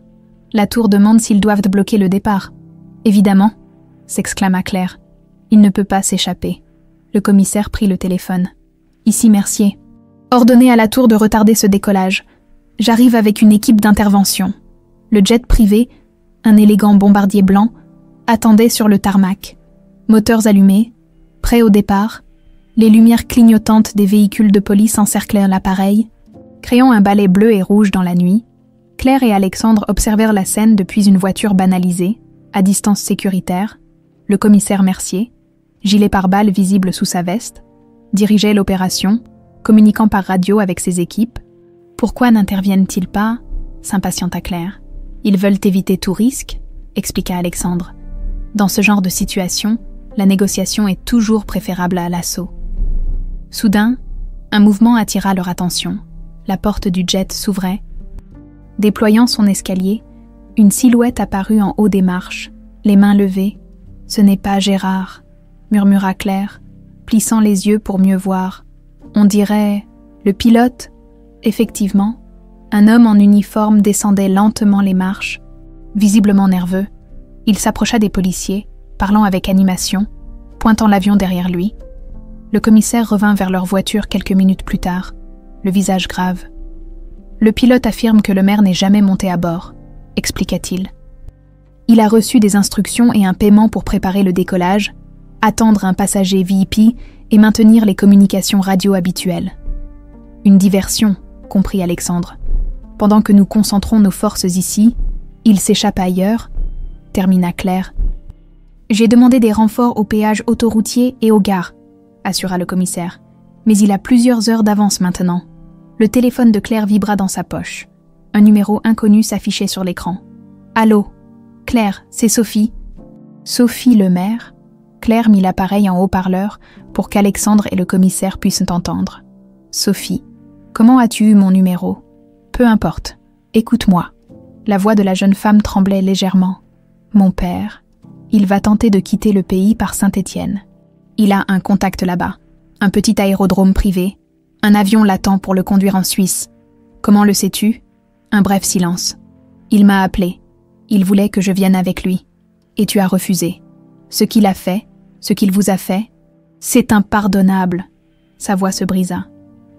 [SPEAKER 1] La tour demande s'ils doivent bloquer le départ. Évidemment, s'exclama Claire. Il ne peut pas s'échapper. Le commissaire prit le téléphone. Ici Mercier. Ordonnez à la tour de retarder ce décollage. J'arrive avec une équipe d'intervention. Le jet privé, un élégant bombardier blanc, attendait sur le tarmac. Moteurs allumés, prêts au départ, les lumières clignotantes des véhicules de police encerclèrent l'appareil, créant un balai bleu et rouge dans la nuit. Claire et Alexandre observèrent la scène depuis une voiture banalisée, à distance sécuritaire. Le commissaire Mercier, gilet pare-balles visible sous sa veste, dirigeait l'opération, communiquant par radio avec ses équipes. Pourquoi n'interviennent-ils pas? S'impatienta Claire. Ils veulent éviter tout risque, expliqua Alexandre. Dans ce genre de situation, la négociation est toujours préférable à l'assaut. Soudain, un mouvement attira leur attention. La porte du jet s'ouvrait. Déployant son escalier, une silhouette apparut en haut des marches, les mains levées. « Ce n'est pas Gérard », murmura Claire, plissant les yeux pour mieux voir. On dirait le pilote. Effectivement, un homme en uniforme descendait lentement les marches. Visiblement nerveux, il s'approcha des policiers, parlant avec animation, pointant l'avion derrière lui. Le commissaire revint vers leur voiture quelques minutes plus tard, le visage grave. « Le pilote affirme que Lemaire n'est jamais monté à bord », expliqua-t-il. « Il a reçu des instructions et un paiement pour préparer le décollage, attendre un passager VIP et maintenir les communications radio habituelles. » Une diversion, comprit Alexandre. Pendant que nous concentrons nos forces ici, il s'échappe ailleurs, termina Claire. J'ai demandé des renforts au péage autoroutier et aux gares, assura le commissaire. Mais il a plusieurs heures d'avance maintenant. Le téléphone de Claire vibra dans sa poche. Un numéro inconnu s'affichait sur l'écran. Allô, Claire, c'est Sophie. Sophie Lemaire. Claire mit l'appareil en haut-parleur pour qu'Alexandre et le commissaire puissent entendre. Sophie, comment as-tu eu mon numéro? Peu importe. Écoute-moi. La voix de la jeune femme tremblait légèrement. Mon père, il va tenter de quitter le pays par Saint-Étienne. Il a un contact là-bas, un petit aérodrome privé. Un avion l'attend pour le conduire en Suisse. Comment le sais-tu? Un bref silence. Il m'a appelé. Il voulait que je vienne avec lui. Et tu as refusé. Ce qu'il a fait, ce qu'il vous a fait, c'est impardonnable. Sa voix se brisa.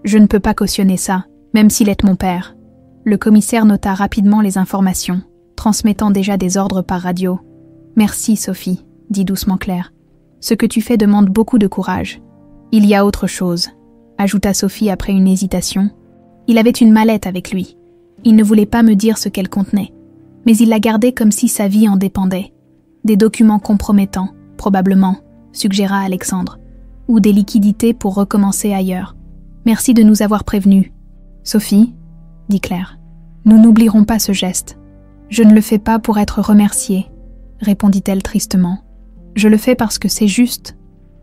[SPEAKER 1] Je ne peux pas cautionner ça, même s'il est mon père. Le commissaire nota rapidement les informations, transmettant déjà des ordres par radio. Merci, Sophie, dit doucement Claire. Ce que tu fais demande beaucoup de courage. Il y a autre chose, ajouta Sophie après une hésitation. Il avait une mallette avec lui. Il ne voulait pas me dire ce qu'elle contenait, mais il la gardait comme si sa vie en dépendait. Des documents compromettants, probablement, suggéra Alexandre, ou des liquidités pour recommencer ailleurs. Merci de nous avoir prévenus. Sophie, dit Claire, nous n'oublierons pas ce geste. Je ne le fais pas pour être remerciée, répondit-elle tristement. Je le fais parce que c'est juste.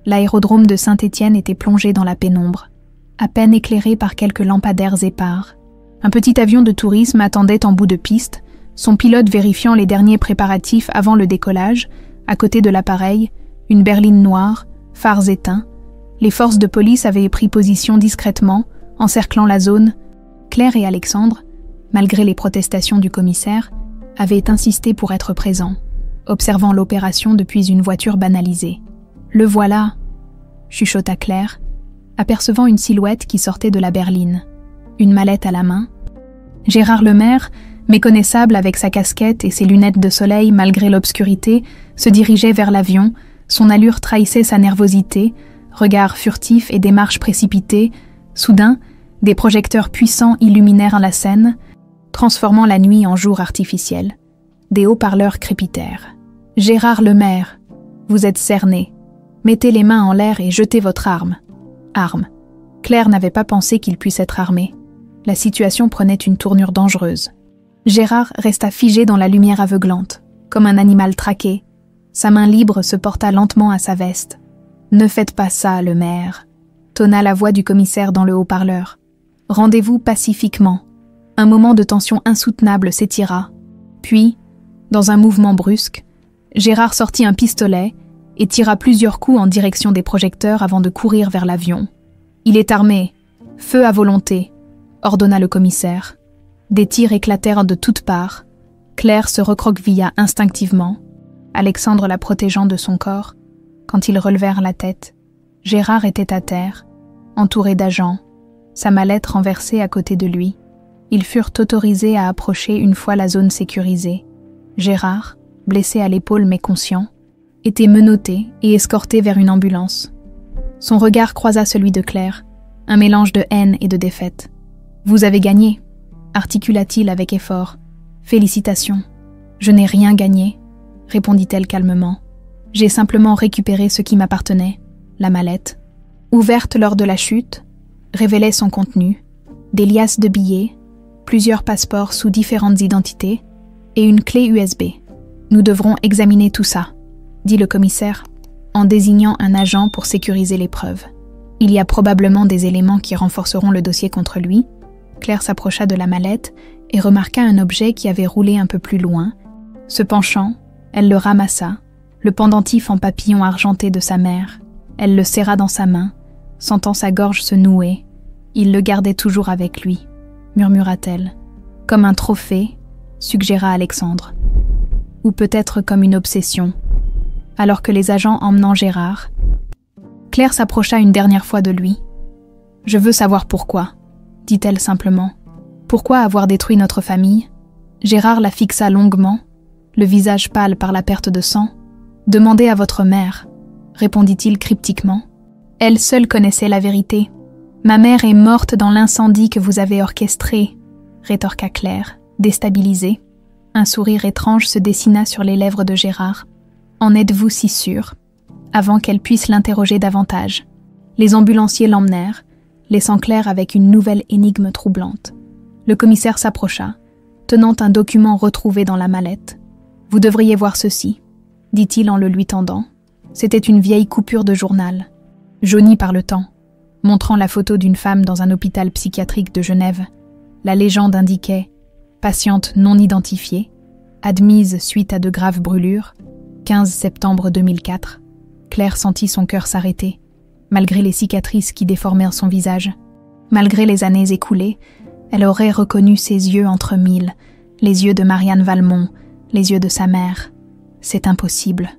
[SPEAKER 1] L'aérodrome de Saint-Étienne était plongé dans la pénombre, à peine éclairé par quelques lampadaires épars. Un petit avion de tourisme attendait en bout de piste, son pilote vérifiant les derniers préparatifs avant le décollage. À côté de l'appareil, une berline noire, phares éteints. Les forces de police avaient pris position discrètement, encerclant la zone. Claire et Alexandre, malgré les protestations du commissaire, avaient insisté pour être présents, observant l'opération depuis une voiture banalisée. « Le voilà !» chuchota Claire. apercevant une silhouette qui sortait de la berline, une mallette à la main. Gérard Lemaire, méconnaissable avec sa casquette et ses lunettes de soleil malgré l'obscurité, se dirigeait vers l'avion, son allure trahissait sa nervosité, regard furtif et démarche précipitée. Soudain, des projecteurs puissants illuminèrent la scène, transformant la nuit en jour artificiel. Des haut-parleurs crépitèrent. « Gérard Lemaire, vous êtes cerné. Mettez les mains en l'air et jetez votre arme. » Arme. Claire n'avait pas pensé qu'il puisse être armé. La situation prenait une tournure dangereuse. Gérard resta figé dans la lumière aveuglante, comme un animal traqué. Sa main libre se porta lentement à sa veste. « Ne faites pas ça, Lemaire », tonna la voix du commissaire dans le haut-parleur. « Rendez-vous pacifiquement. » Un moment de tension insoutenable s'étira. Puis, dans un mouvement brusque, Gérard sortit un pistolet et tira plusieurs coups en direction des projecteurs avant de courir vers l'avion. « Il est armé. Feu à volonté », ordonna le commissaire. Des tirs éclatèrent de toutes parts. Claire se recroquevilla instinctivement, Alexandre la protégeant de son corps. Quand ils relevèrent la tête, Gérard était à terre, entouré d'agents, sa mallette renversée à côté de lui. Ils furent autorisés à approcher une fois la zone sécurisée. Gérard, blessé à l'épaule mais conscient, était menotté et escorté vers une ambulance. Son regard croisa celui de Claire, un mélange de haine et de défaite. « Vous avez gagné », articula-t-il avec effort. « Félicitations. »« Je n'ai rien gagné », répondit-elle calmement. « J'ai simplement récupéré ce qui m'appartenait, la mallette. » Ouverte lors de la chute, révélait son contenu, des liasses de billets, plusieurs passeports sous différentes identités et une clé USB. « Nous devrons examiner tout ça », dit le commissaire, en désignant un agent pour sécuriser les preuves. « Il y a probablement des éléments qui renforceront le dossier contre lui. » Claire s'approcha de la mallette et remarqua un objet qui avait roulé un peu plus loin. Se penchant, elle le ramassa, le pendentif en papillon argenté de sa mère. Elle le serra dans sa main, sentant sa gorge se nouer. Il le gardait toujours avec lui, murmura-t-elle. Comme un trophée, suggéra Alexandre. Ou peut-être comme une obsession. Alors que les agents emmenant Gérard, Claire s'approcha une dernière fois de lui. « Je veux savoir pourquoi », dit-elle simplement. « Pourquoi avoir détruit notre famille ?» Gérard la fixa longuement, le visage pâle par la perte de sang. « Demandez à votre mère », répondit-il cryptiquement. Elle seule connaissait la vérité. « Ma mère est morte dans l'incendie que vous avez orchestré », rétorqua Claire, déstabilisée. Un sourire étrange se dessina sur les lèvres de Gérard. « En êtes-vous si sûr ?» Avant qu'elle puisse l'interroger davantage. Les ambulanciers l'emmenèrent, laissant Claire avec une nouvelle énigme troublante. Le commissaire s'approcha, tenant un document retrouvé dans la mallette. « Vous devriez voir ceci », dit-il en le lui tendant. C'était une vieille coupure de journal, jaunie par le temps, montrant la photo d'une femme dans un hôpital psychiatrique de Genève. La légende indiquait « Patiente non identifiée, admise suite à de graves brûlures, 15 septembre 2004 ». Claire sentit son cœur s'arrêter, malgré les cicatrices qui déformèrent son visage. Malgré les années écoulées, elle aurait reconnu ses yeux entre mille, les yeux de Marianne Valmont, les yeux de sa mère. « C'est impossible »,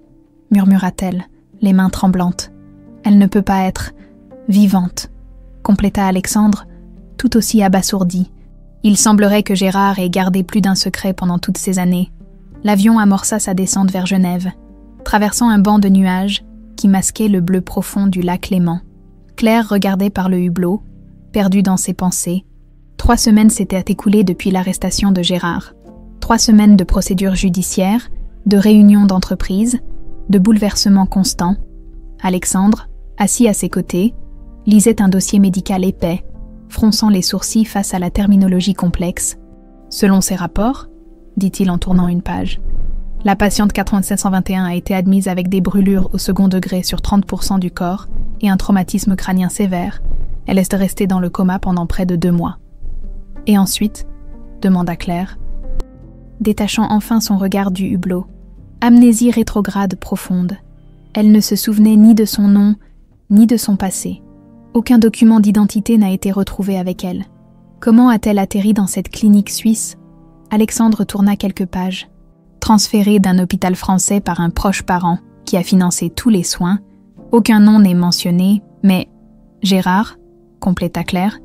[SPEAKER 1] murmura-t-elle, les mains tremblantes. « Elle ne peut pas être vivante », compléta Alexandre, tout aussi abasourdi. Il semblerait que Gérard ait gardé plus d'un secret pendant toutes ces années. L'avion amorça sa descente vers Genève, traversant un banc de nuages qui masquait le bleu profond du lac Léman. Claire regardait par le hublot, perdue dans ses pensées. 3 semaines s'étaient écoulées depuis l'arrestation de Gérard. 3 semaines de procédures judiciaires, de réunions d'entreprise, de bouleversements constants. Alexandre, assis à ses côtés, lisait un dossier médical épais, fronçant les sourcils face à la terminologie complexe. « Selon ces rapports », dit-il en tournant une page, la patiente 8721 a été admise avec des brûlures au second degré sur 30% du corps et un traumatisme crânien sévère. Elle est restée dans le coma pendant près de 2 mois. « Et ensuite ?» demanda Claire, détachant enfin son regard du hublot. Amnésie rétrograde profonde. Elle ne se souvenait ni de son nom, ni de son passé. Aucun document d'identité n'a été retrouvé avec elle. Comment a-t-elle atterri dans cette clinique suisse ? Alexandre tourna quelques pages. Transférée d'un hôpital français par un proche parent qui a financé tous les soins, aucun nom n'est mentionné, mais Gérard, compléta Claire,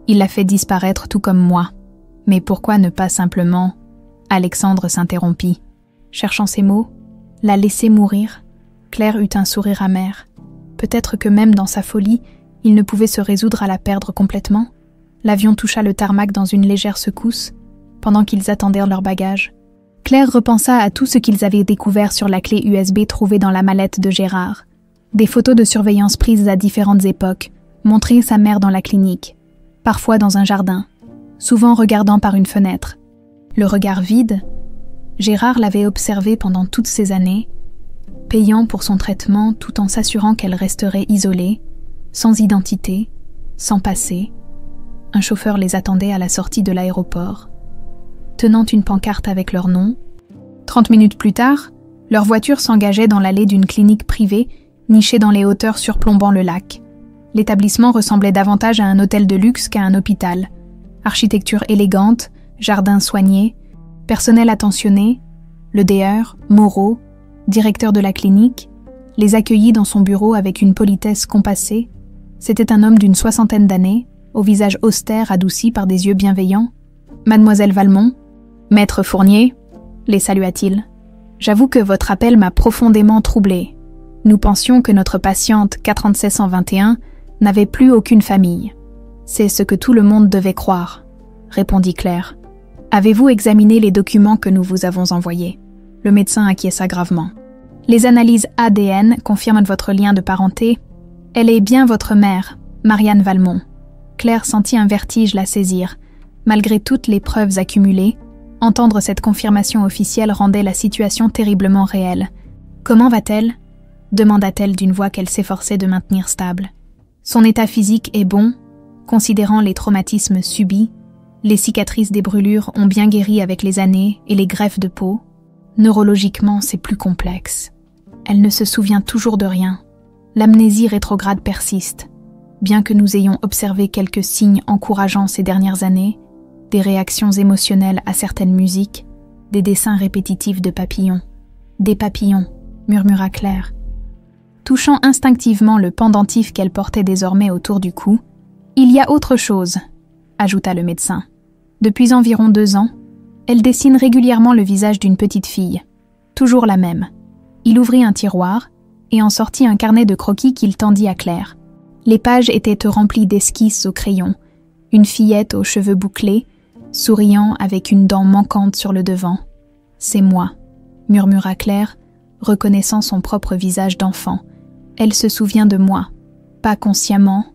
[SPEAKER 1] il l'a fait disparaître tout comme moi. Mais pourquoi ne pas simplement... Alexandre s'interrompit. Cherchant ses mots, la laisser mourir, Claire eut un sourire amer. Peut-être que même dans sa folie, il ne pouvait se résoudre à la perdre complètement. L'avion toucha le tarmac dans une légère secousse, pendant qu'ils attendirent leur bagage. Claire repensa à tout ce qu'ils avaient découvert sur la clé USB trouvée dans la mallette de Gérard. Des photos de surveillance prises à différentes époques montraient sa mère dans la clinique, parfois dans un jardin, souvent regardant par une fenêtre. Le regard vide, Gérard l'avait observé pendant toutes ces années, payant pour son traitement tout en s'assurant qu'elle resterait isolée, sans identité, sans passé. Un chauffeur les attendait à la sortie de l'aéroport, tenant une pancarte avec leur nom. 30 minutes plus tard, leur voiture s'engageait dans l'allée d'une clinique privée nichée dans les hauteurs surplombant le lac. L'établissement ressemblait davantage à un hôtel de luxe qu'à un hôpital. Architecture élégante, jardin soigné, personnel attentionné, le DR, Moreau, directeur de la clinique, les accueillit dans son bureau avec une politesse compassée. C'était un homme d'une 60aine d'années, au visage austère adouci par des yeux bienveillants. « Mademoiselle Valmont, Maître Fournier », les salua-t-il. « J'avoue que votre appel m'a profondément troublée. Nous pensions que notre patiente 43721 n'avait plus aucune famille. C'est ce que tout le monde devait croire, » répondit Claire. « Avez-vous examiné les documents que nous vous avons envoyés ?» Le médecin acquiesça gravement. « Les analyses ADN confirment votre lien de parenté. Elle est bien votre mère, Marianne Valmont. » Claire sentit un vertige la saisir. Malgré toutes les preuves accumulées, entendre cette confirmation officielle rendait la situation terriblement réelle. « Comment va-t-elle » demanda-t-elle d'une voix qu'elle s'efforçait de maintenir stable. « Son état physique est bon, considérant les traumatismes subis. Les cicatrices des brûlures ont bien guéri avec les années et les greffes de peau. Neurologiquement, c'est plus complexe. Elle ne se souvient toujours de rien. L'amnésie rétrograde persiste. Bien que nous ayons observé quelques signes encourageants ces dernières années, des réactions émotionnelles à certaines musiques, des dessins répétitifs de papillons. « Des papillons », murmura Claire. Touchant instinctivement le pendentif qu'elle portait désormais autour du cou, « Il y a autre chose », ajouta le médecin. Depuis environ 2 ans, elle dessine régulièrement le visage d'une petite fille, toujours la même. Il ouvrit un tiroir et en sortit un carnet de croquis qu'il tendit à Claire. Les pages étaient remplies d'esquisses au crayon, une fillette aux cheveux bouclés, souriant avec une dent manquante sur le devant. « C'est moi », murmura Claire, reconnaissant son propre visage d'enfant. « Elle se souvient de moi. Pas consciemment, »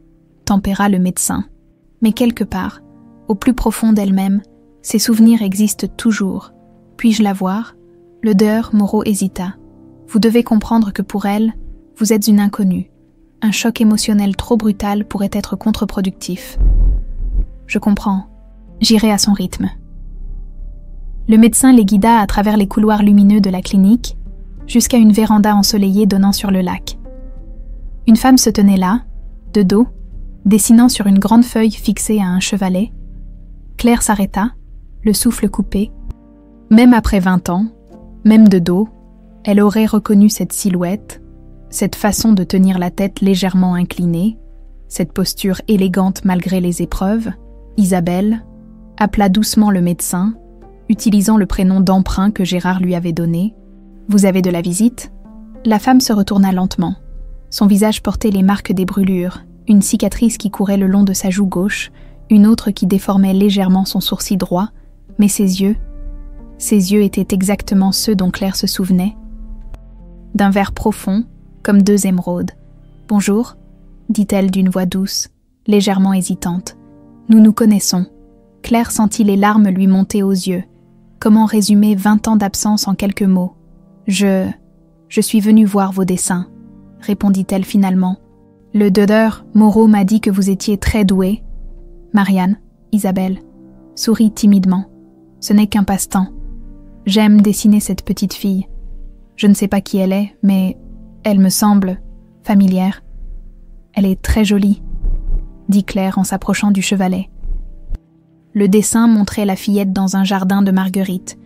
[SPEAKER 1] tempéra le médecin. Mais quelque part, au plus profond d'elle-même, ses souvenirs existent toujours. Puis-je la voir ? Le Dr Moreau hésita. Vous devez comprendre que pour elle, vous êtes une inconnue. Un choc émotionnel trop brutal pourrait être contre-productif. Je comprends. J'irai à son rythme. Le médecin les guida à travers les couloirs lumineux de la clinique, jusqu'à une véranda ensoleillée donnant sur le lac. Une femme se tenait là, de dos, dessinant sur une grande feuille fixée à un chevalet. Claire s'arrêta, le souffle coupé. Même après 20 ans, même de dos, elle aurait reconnu cette silhouette, cette façon de tenir la tête légèrement inclinée, cette posture élégante malgré les épreuves. Isabelle appela doucement le médecin, utilisant le prénom d'emprunt que Gérard lui avait donné. « Vous avez de la visite ?» La femme se retourna lentement. Son visage portait les marques des brûlures, une cicatrice qui courait le long de sa joue gauche, une autre qui déformait légèrement son sourcil droit, mais ses yeux étaient exactement ceux dont Claire se souvenait. D'un vert profond, comme 2 émeraudes. « Bonjour », dit-elle d'une voix douce, légèrement hésitante. « Nous nous connaissons. » Claire sentit les larmes lui monter aux yeux. Comment résumer 20 ans d'absence en quelques mots ? « Je suis venue voir vos dessins, » répondit-elle finalement. « Le Dr Moreau m'a dit que vous étiez très douée. » Marianne, Isabelle, sourit timidement. « Ce n'est qu'un passe-temps. J'aime dessiner cette petite fille. Je ne sais pas qui elle est, mais elle me semble familière. Elle est très jolie, » dit Claire en s'approchant du chevalet. Le dessin montrait la fillette dans un jardin de marguerites,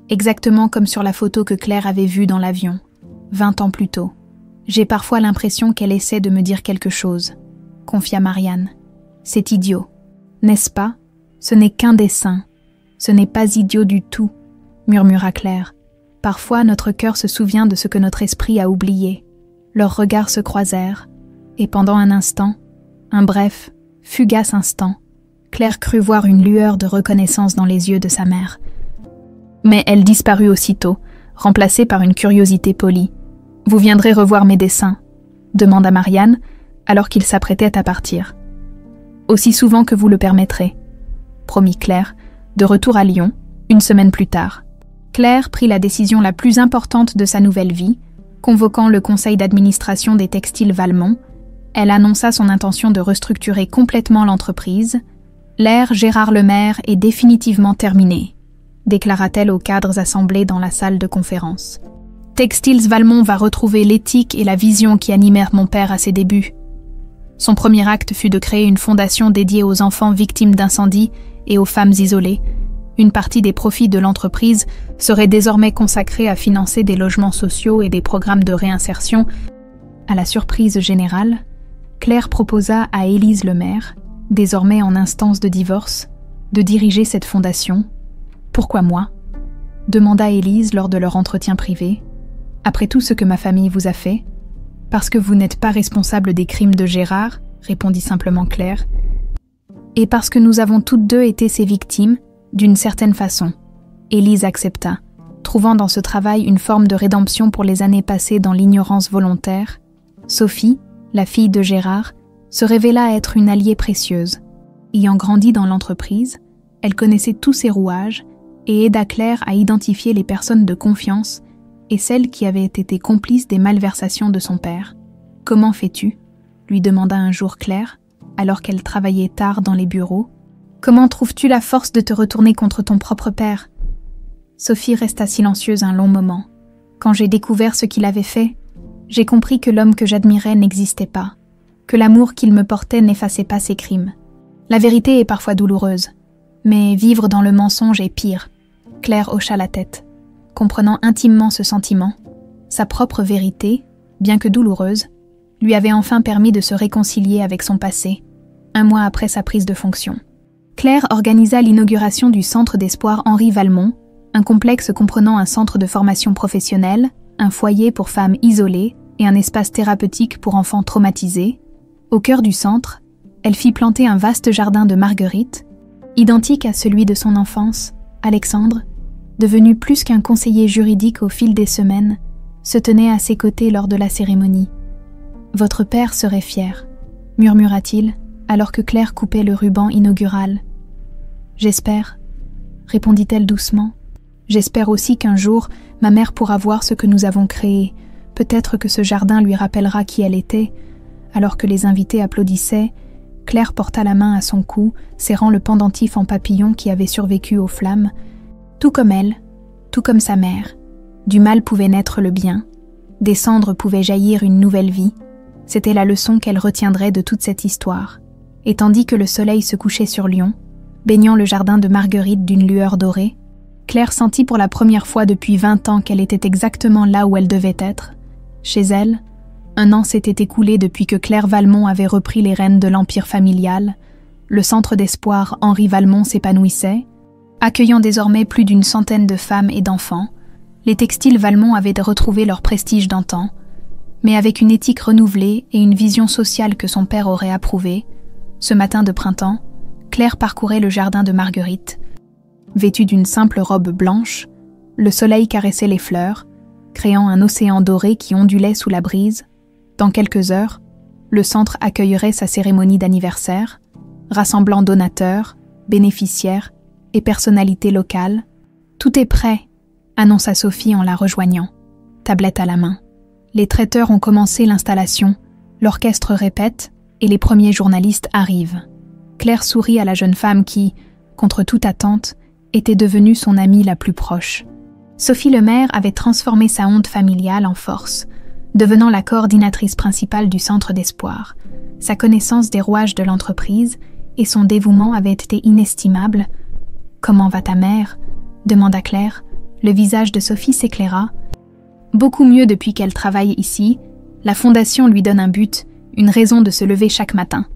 [SPEAKER 1] exactement comme sur la photo que Claire avait vue dans l'avion, 20 ans plus tôt. J'ai parfois l'impression qu'elle essaie de me dire quelque chose. confia Marianne. C'est idiot. N'est-ce pas? Ce n'est qu'un dessin. Ce n'est pas idiot du tout, murmura Claire. Parfois, notre cœur se souvient de ce que notre esprit a oublié. Leurs regards se croisèrent, et pendant un instant, un bref, fugace instant, Claire crut voir une lueur de reconnaissance dans les yeux de sa mère. Mais elle disparut aussitôt, remplacée par une curiosité polie. « Vous viendrez revoir mes dessins ?» demanda Marianne, alors qu'il s'apprêtait à partir. « Aussi souvent que vous le permettrez », promit Claire, de retour à Lyon, une semaine plus tard. Claire prit la décision la plus importante de sa nouvelle vie, convoquant le conseil d'administration des Textiles Valmont. Elle annonça son intention de restructurer complètement l'entreprise. « L'ère Gérard Lemaire est définitivement terminée », déclara-t-elle aux cadres assemblés dans la salle de conférence. « Textiles Valmont va retrouver l'éthique et la vision qui animèrent mon père à ses débuts. » Son premier acte fut de créer une fondation dédiée aux enfants victimes d'incendies et aux femmes isolées. Une partie des profits de l'entreprise serait désormais consacrée à financer des logements sociaux et des programmes de réinsertion. À la surprise générale, Claire proposa à Élise Lemaire, désormais en instance de divorce, de diriger cette fondation. « Pourquoi moi ?» demanda Élise lors de leur entretien privé. « Après tout ce que ma famille vous a fait ?»« Parce que vous n'êtes pas responsable des crimes de Gérard », répondit simplement Claire. « Et parce que nous avons toutes deux été ses victimes, d'une certaine façon. » Élise accepta, trouvant dans ce travail une forme de rédemption pour les années passées dans l'ignorance volontaire. Sophie, la fille de Gérard, se révéla être une alliée précieuse. Ayant grandi dans l'entreprise, elle connaissait tous ses rouages et aida Claire à identifier les personnes de confiance et celles qui avaient été complices des malversations de son père. « Comment fais-tu » lui demanda un jour Claire, alors qu'elle travaillait tard dans les bureaux. « Comment trouves-tu la force de te retourner contre ton propre père ?» Sophie resta silencieuse un long moment. Quand j'ai découvert ce qu'il avait fait, j'ai compris que l'homme que j'admirais n'existait pas, que l'amour qu'il me portait n'effaçait pas ses crimes. La vérité est parfois douloureuse, mais vivre dans le mensonge est pire. Claire hocha la tête, comprenant intimement ce sentiment. Sa propre vérité, bien que douloureuse, lui avait enfin permis de se réconcilier avec son passé, 1 mois après sa prise de fonction. Claire organisa l'inauguration du Centre d'Espoir Henri Valmont, un complexe comprenant un centre de formation professionnelle, un foyer pour femmes isolées et un espace thérapeutique pour enfants traumatisés. Au cœur du centre, elle fit planter un vaste jardin de marguerites, identique à celui de son enfance. Alexandre, devenu plus qu'un conseiller juridique au fil des semaines, se tenait à ses côtés lors de la cérémonie. « Votre père serait fier », murmura-t-il, alors que Claire coupait le ruban inaugural. « J'espère », répondit-elle doucement. « J'espère aussi qu'un jour, ma mère pourra voir ce que nous avons créé. Peut-être que ce jardin lui rappellera qui elle était. » Alors que les invités applaudissaient, Claire porta la main à son cou, serrant le pendentif en papillon qui avait survécu aux flammes. Tout comme elle, tout comme sa mère, du mal pouvait naître le bien, des cendres pouvaient jaillir une nouvelle vie. C'était la leçon qu'elle retiendrait de toute cette histoire. Et tandis que le soleil se couchait sur Lyon, baignant le jardin de marguerites d'une lueur dorée, Claire sentit pour la première fois depuis 20 ans qu'elle était exactement là où elle devait être. Chez elle, 1 an s'était écoulé depuis que Claire Valmont avait repris les rênes de l'empire familial. Le centre d'espoir Henri Valmont s'épanouissait, accueillant désormais plus d'1 centaine de femmes et d'enfants. Les textiles Valmont avaient retrouvé leur prestige d'antan, mais avec une éthique renouvelée et une vision sociale que son père aurait approuvée. Ce matin de printemps, Claire parcourait le jardin de marguerites. Vêtue d'une simple robe blanche, le soleil caressait les fleurs, créant un océan doré qui ondulait sous la brise. Dans quelques heures, le centre accueillerait sa cérémonie d'anniversaire, rassemblant donateurs, bénéficiaires et personnalités locales. « Tout est prêt », annonça Sophie en la rejoignant, tablette à la main. Les traiteurs ont commencé l'installation, l'orchestre répète et les premiers journalistes arrivent. Claire sourit à la jeune femme qui, contre toute attente, était devenue son amie la plus proche. Sophie Lemaire avait transformé sa honte familiale en force, devenant la coordinatrice principale du Centre d'Espoir. Sa connaissance des rouages de l'entreprise et son dévouement avaient été inestimables. « Comment va ta mère ?» demanda Claire. Le visage de Sophie s'éclaira. « Beaucoup mieux depuis qu'elle travaille ici. La fondation lui donne un but une raison de se lever chaque matin.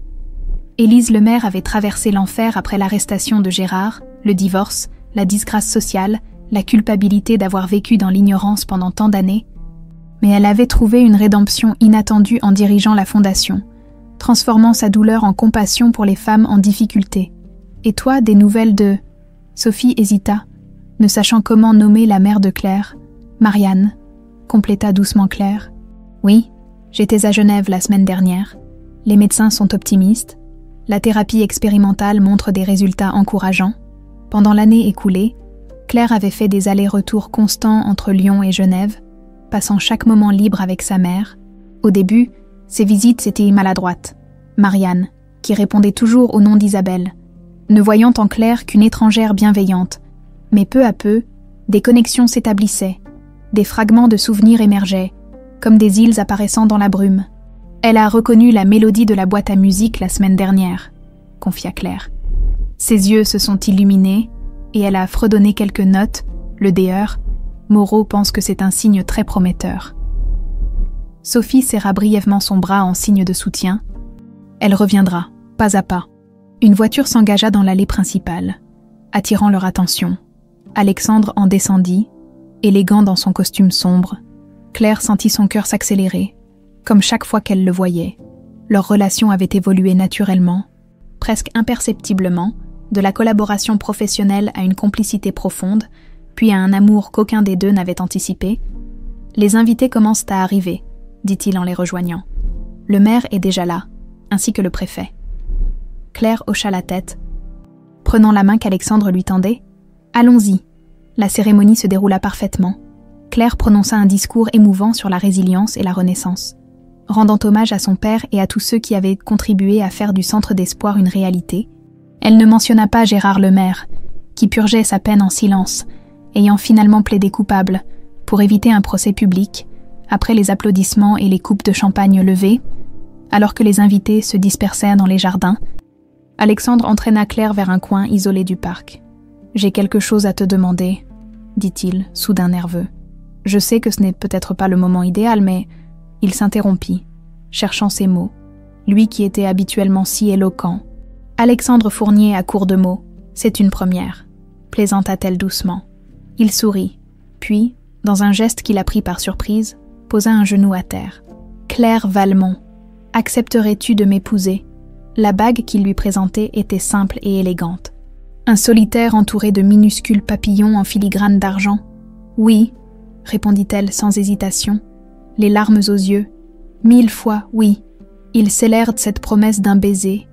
[SPEAKER 1] Élise Lemaire avait traversé l'enfer après l'arrestation de Gérard, le divorce, la disgrâce sociale, la culpabilité d'avoir vécu dans l'ignorance pendant tant d'années, mais elle avait trouvé une rédemption inattendue en dirigeant la fondation, transformant sa douleur en compassion pour les femmes en difficulté. Et toi, des nouvelles de... Sophie hésita, ne sachant comment nommer la mère de Claire. Marianne, compléta doucement Claire. Oui, j'étais à Genève la semaine dernière. Les médecins sont optimistes. La thérapie expérimentale montre des résultats encourageants. Pendant l'année écoulée, Claire avait fait des allers-retours constants entre Lyon et Genève, passant chaque moment libre avec sa mère. Au début, ses visites étaient maladroites. Marianne, qui répondait toujours au nom d'Isabelle, ne voyant en Claire qu'une étrangère bienveillante. Mais peu à peu, des connexions s'établissaient, des fragments de souvenirs émergeaient, comme des îles apparaissant dans la brume. Elle a reconnu la mélodie de la boîte à musique la semaine dernière, confia Claire. Ses yeux se sont illuminés et elle a fredonné quelques notes, le déheur. Moreau pense que c'est un signe très prometteur. Sophie serra brièvement son bras en signe de soutien. Elle reviendra, pas à pas. Une voiture s'engagea dans l'allée principale, attirant leur attention. Alexandre en descendit, élégant dans son costume sombre. Claire sentit son cœur s'accélérer, comme chaque fois qu'elle le voyait. Leur relation avait évolué naturellement, presque imperceptiblement, de la collaboration professionnelle à une complicité profonde, puis à un amour qu'aucun des deux n'avait anticipé. « Les invités commencent à arriver », dit-il en les rejoignant. « Le maire est déjà là, ainsi que le préfet. » Claire hocha la tête, prenant la main qu'Alexandre lui tendait. « Allons-y. » La cérémonie se déroula parfaitement. Claire prononça un discours émouvant sur la résilience et la renaissance, rendant hommage à son père et à tous ceux qui avaient contribué à faire du centre d'espoir une réalité. Elle ne mentionna pas Gérard Lemaire, qui purgeait sa peine en silence, ayant finalement plaidé coupable, pour éviter un procès public, après les applaudissements et les coupes de champagne levées, alors que les invités se dispersaient dans les jardins. Alexandre entraîna Claire vers un coin isolé du parc. « J'ai quelque chose à te demander », dit-il, soudain nerveux. « Je sais que ce n'est peut-être pas le moment idéal, mais... » Il s'interrompit, cherchant ses mots, lui qui était habituellement si éloquent. Alexandre Fournier à court de mots, c'est une première, plaisanta-t-elle doucement. Il sourit, puis, dans un geste qui la prit par surprise, posa un genou à terre. « Claire Valmont, accepterais-tu de m'épouser ?» La bague qu'il lui présentait était simple et élégante. Un solitaire entouré de minuscules papillons en filigrane d'argent. « Oui », répondit-elle sans hésitation, les larmes aux yeux. « 1000 fois, oui. » Ils scellèrent cette promesse d'un baiser,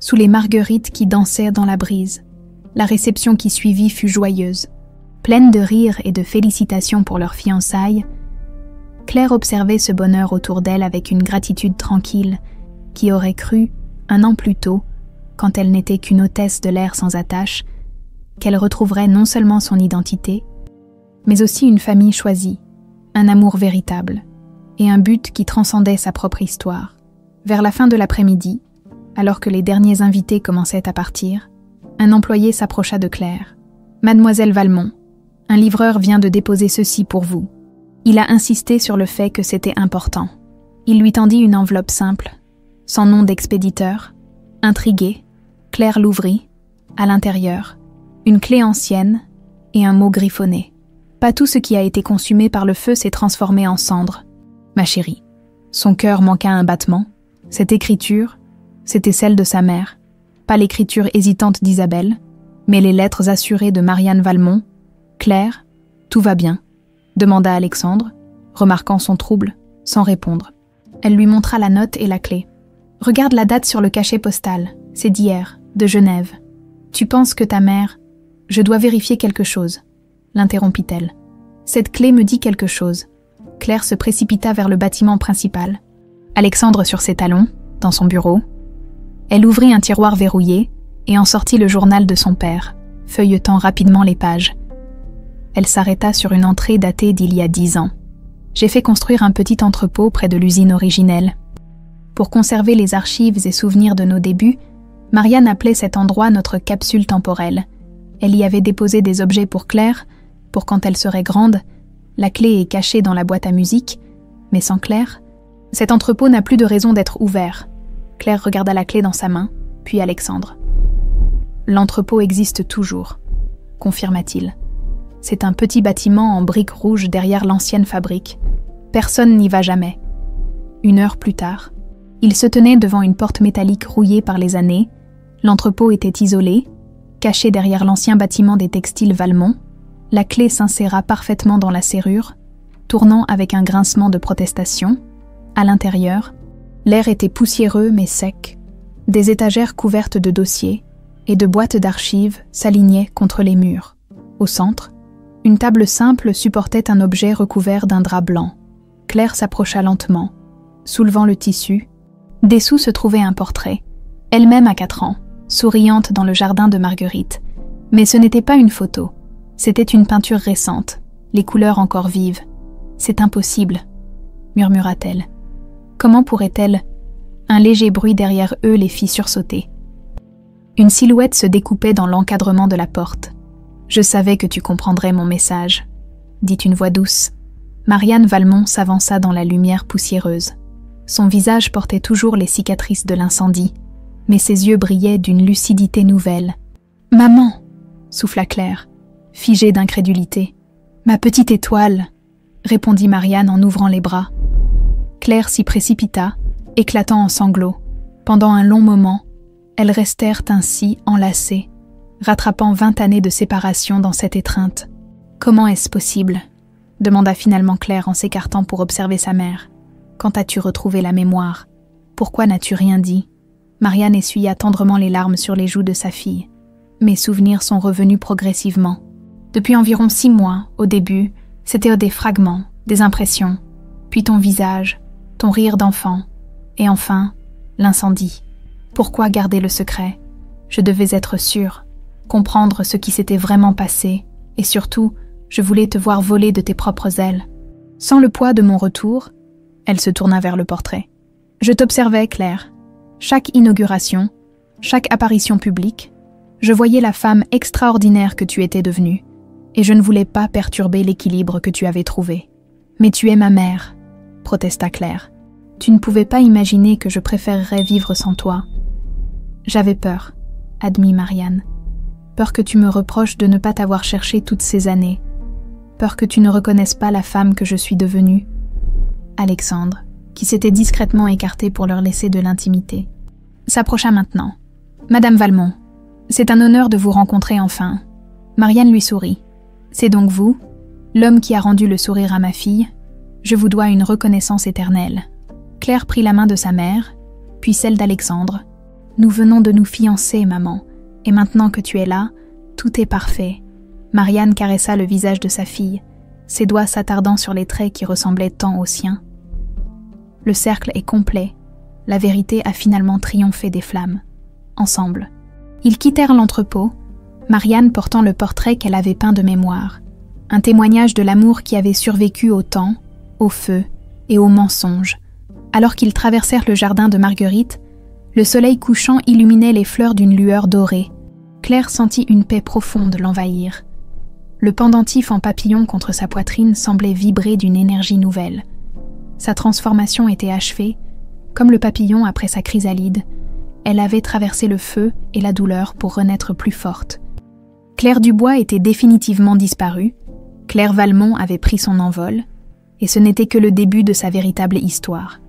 [SPEAKER 1] sous les marguerites qui dansaient dans la brise. La réception qui suivit fut joyeuse. Pleine de rires et de félicitations pour leur fiançailles, Claire observait ce bonheur autour d'elle avec une gratitude tranquille qui aurait cru, 1 an plus tôt, quand elle n'était qu'une hôtesse de l'air sans attache, qu'elle retrouverait non seulement son identité, mais aussi une famille choisie, un amour véritable, et un but qui transcendait sa propre histoire. Vers la fin de l'après-midi, alors que les derniers invités commençaient à partir, un employé s'approcha de Claire. « Mademoiselle Valmont, un livreur vient de déposer ceci pour vous. » Il a insisté sur le fait que c'était important. Il lui tendit une enveloppe simple, sans nom d'expéditeur. Intriguée, Claire l'ouvrit. À l'intérieur, une clé ancienne et un mot griffonné. « Pas tout ce qui a été consumé par le feu s'est transformé en cendres, ma chérie. » Son cœur manqua un battement. Cette écriture, c'était celle de sa mère. Pas l'écriture hésitante d'Isabelle, mais les lettres assurées de Marianne Valmont. « Claire, tout va bien ?» demanda Alexandre, remarquant son trouble, sans répondre. Elle lui montra la note et la clé. « Regarde la date sur le cachet postal, c'est d'hier, de Genève. Tu penses que ta mère... » « Je dois vérifier quelque chose, » l'interrompit-elle. « Cette clé me dit quelque chose. » Claire se précipita vers le bâtiment principal. Alexandre sur ses talons, dans son bureau. Elle ouvrit un tiroir verrouillé et en sortit le journal de son père, feuilletant rapidement les pages. Elle s'arrêta sur une entrée datée d'il y a 10 ans. « J'ai fait construire un petit entrepôt près de l'usine originelle. Pour conserver les archives et souvenirs de nos débuts, Marianne appelait cet endroit notre capsule temporelle. Elle y avait déposé des objets pour Claire, pour quand elle serait grande. La clé est cachée dans la boîte à musique, mais sans Claire, Cet entrepôt n'a plus de raison d'être ouvert. Claire regarda la clé dans sa main, puis Alexandre. L'entrepôt existe toujours, confirma-t-il. C'est un petit bâtiment en briques rouges derrière l'ancienne fabrique. Personne n'y va jamais. 1 heure plus tard, il se tenait devant une porte métallique rouillée par les années. L'entrepôt était isolé, caché derrière l'ancien bâtiment des textiles Valmont. La clé s'inséra parfaitement dans la serrure, tournant avec un grincement de protestation. À l'intérieur, l'air était poussiéreux mais sec. Des étagères couvertes de dossiers et de boîtes d'archives s'alignaient contre les murs. Au centre, une table simple supportait un objet recouvert d'un drap blanc. Claire s'approcha lentement, soulevant le tissu. Dessous se trouvait un portrait, elle-même à 4 ans, souriante dans le jardin de Marguerite. Mais ce n'était pas une photo, c'était une peinture récente, les couleurs encore vives. « C'est impossible », murmura-t-elle. Comment pourrait-elle? Un léger bruit derrière eux les fit sursauter. Une silhouette se découpait dans l'encadrement de la porte. « Je savais que tu comprendrais mon message », dit une voix douce. Marianne Valmont s'avança dans la lumière poussiéreuse. Son visage portait toujours les cicatrices de l'incendie, mais ses yeux brillaient d'une lucidité nouvelle. « Maman !» souffla Claire, figée d'incrédulité. « Ma petite étoile !» répondit Marianne en ouvrant les bras. Claire s'y précipita, éclatant en sanglots. Pendant un long moment, elles restèrent ainsi enlacées, rattrapant 20 années de séparation dans cette étreinte. « Comment est-ce possible ?» demanda finalement Claire en s'écartant pour observer sa mère. « Quand as-tu retrouvé la mémoire? Pourquoi n'as-tu rien dit ?» Marianne essuya tendrement les larmes sur les joues de sa fille. « Mes souvenirs sont revenus progressivement. Depuis environ 6 mois, au début, c'était des fragments, des impressions, puis ton visage, ton rire d'enfant, et enfin, l'incendie. Pourquoi garder le secret? Je devais être sûre, comprendre ce qui s'était vraiment passé, et surtout, je voulais te voir voler de tes propres ailes. Sans le poids de mon retour, elle se tourna vers le portrait. Je t'observais, Claire. Chaque inauguration, chaque apparition publique, je voyais la femme extraordinaire que tu étais devenue, et je ne voulais pas perturber l'équilibre que tu avais trouvé. Mais tu es ma mère, protesta Claire. Tu ne pouvais pas imaginer que je préférerais vivre sans toi. J'avais peur, admit Marianne. Peur que tu me reproches de ne pas t'avoir cherché toutes ces années. Peur que tu ne reconnaisses pas la femme que je suis devenue. Alexandre, qui s'était discrètement écarté pour leur laisser de l'intimité, s'approcha maintenant. Madame Valmont, c'est un honneur de vous rencontrer enfin. Marianne lui sourit. C'est donc vous, l'homme qui a rendu le sourire à ma fille. Je vous dois une reconnaissance éternelle. Claire prit la main de sa mère, puis celle d'Alexandre. Nous venons de nous fiancer, maman, et maintenant que tu es là, tout est parfait. Marianne caressa le visage de sa fille, ses doigts s'attardant sur les traits qui ressemblaient tant aux siens. Le cercle est complet. La vérité a finalement triomphé des flammes. Ensemble. Ils quittèrent l'entrepôt, Marianne portant le portrait qu'elle avait peint de mémoire. Un témoignage de l'amour qui avait survécu au temps, au feu et aux mensonges. Alors qu'ils traversèrent le jardin de Marguerite, le soleil couchant illuminait les fleurs d'une lueur dorée. Claire sentit une paix profonde l'envahir. Le pendentif en papillon contre sa poitrine semblait vibrer d'une énergie nouvelle. Sa transformation était achevée, comme le papillon après sa chrysalide. Elle avait traversé le feu et la douleur pour renaître plus forte. Claire Dubois était définitivement disparue, Claire Valmont avait pris son envol, et ce n'était que le début de sa véritable histoire.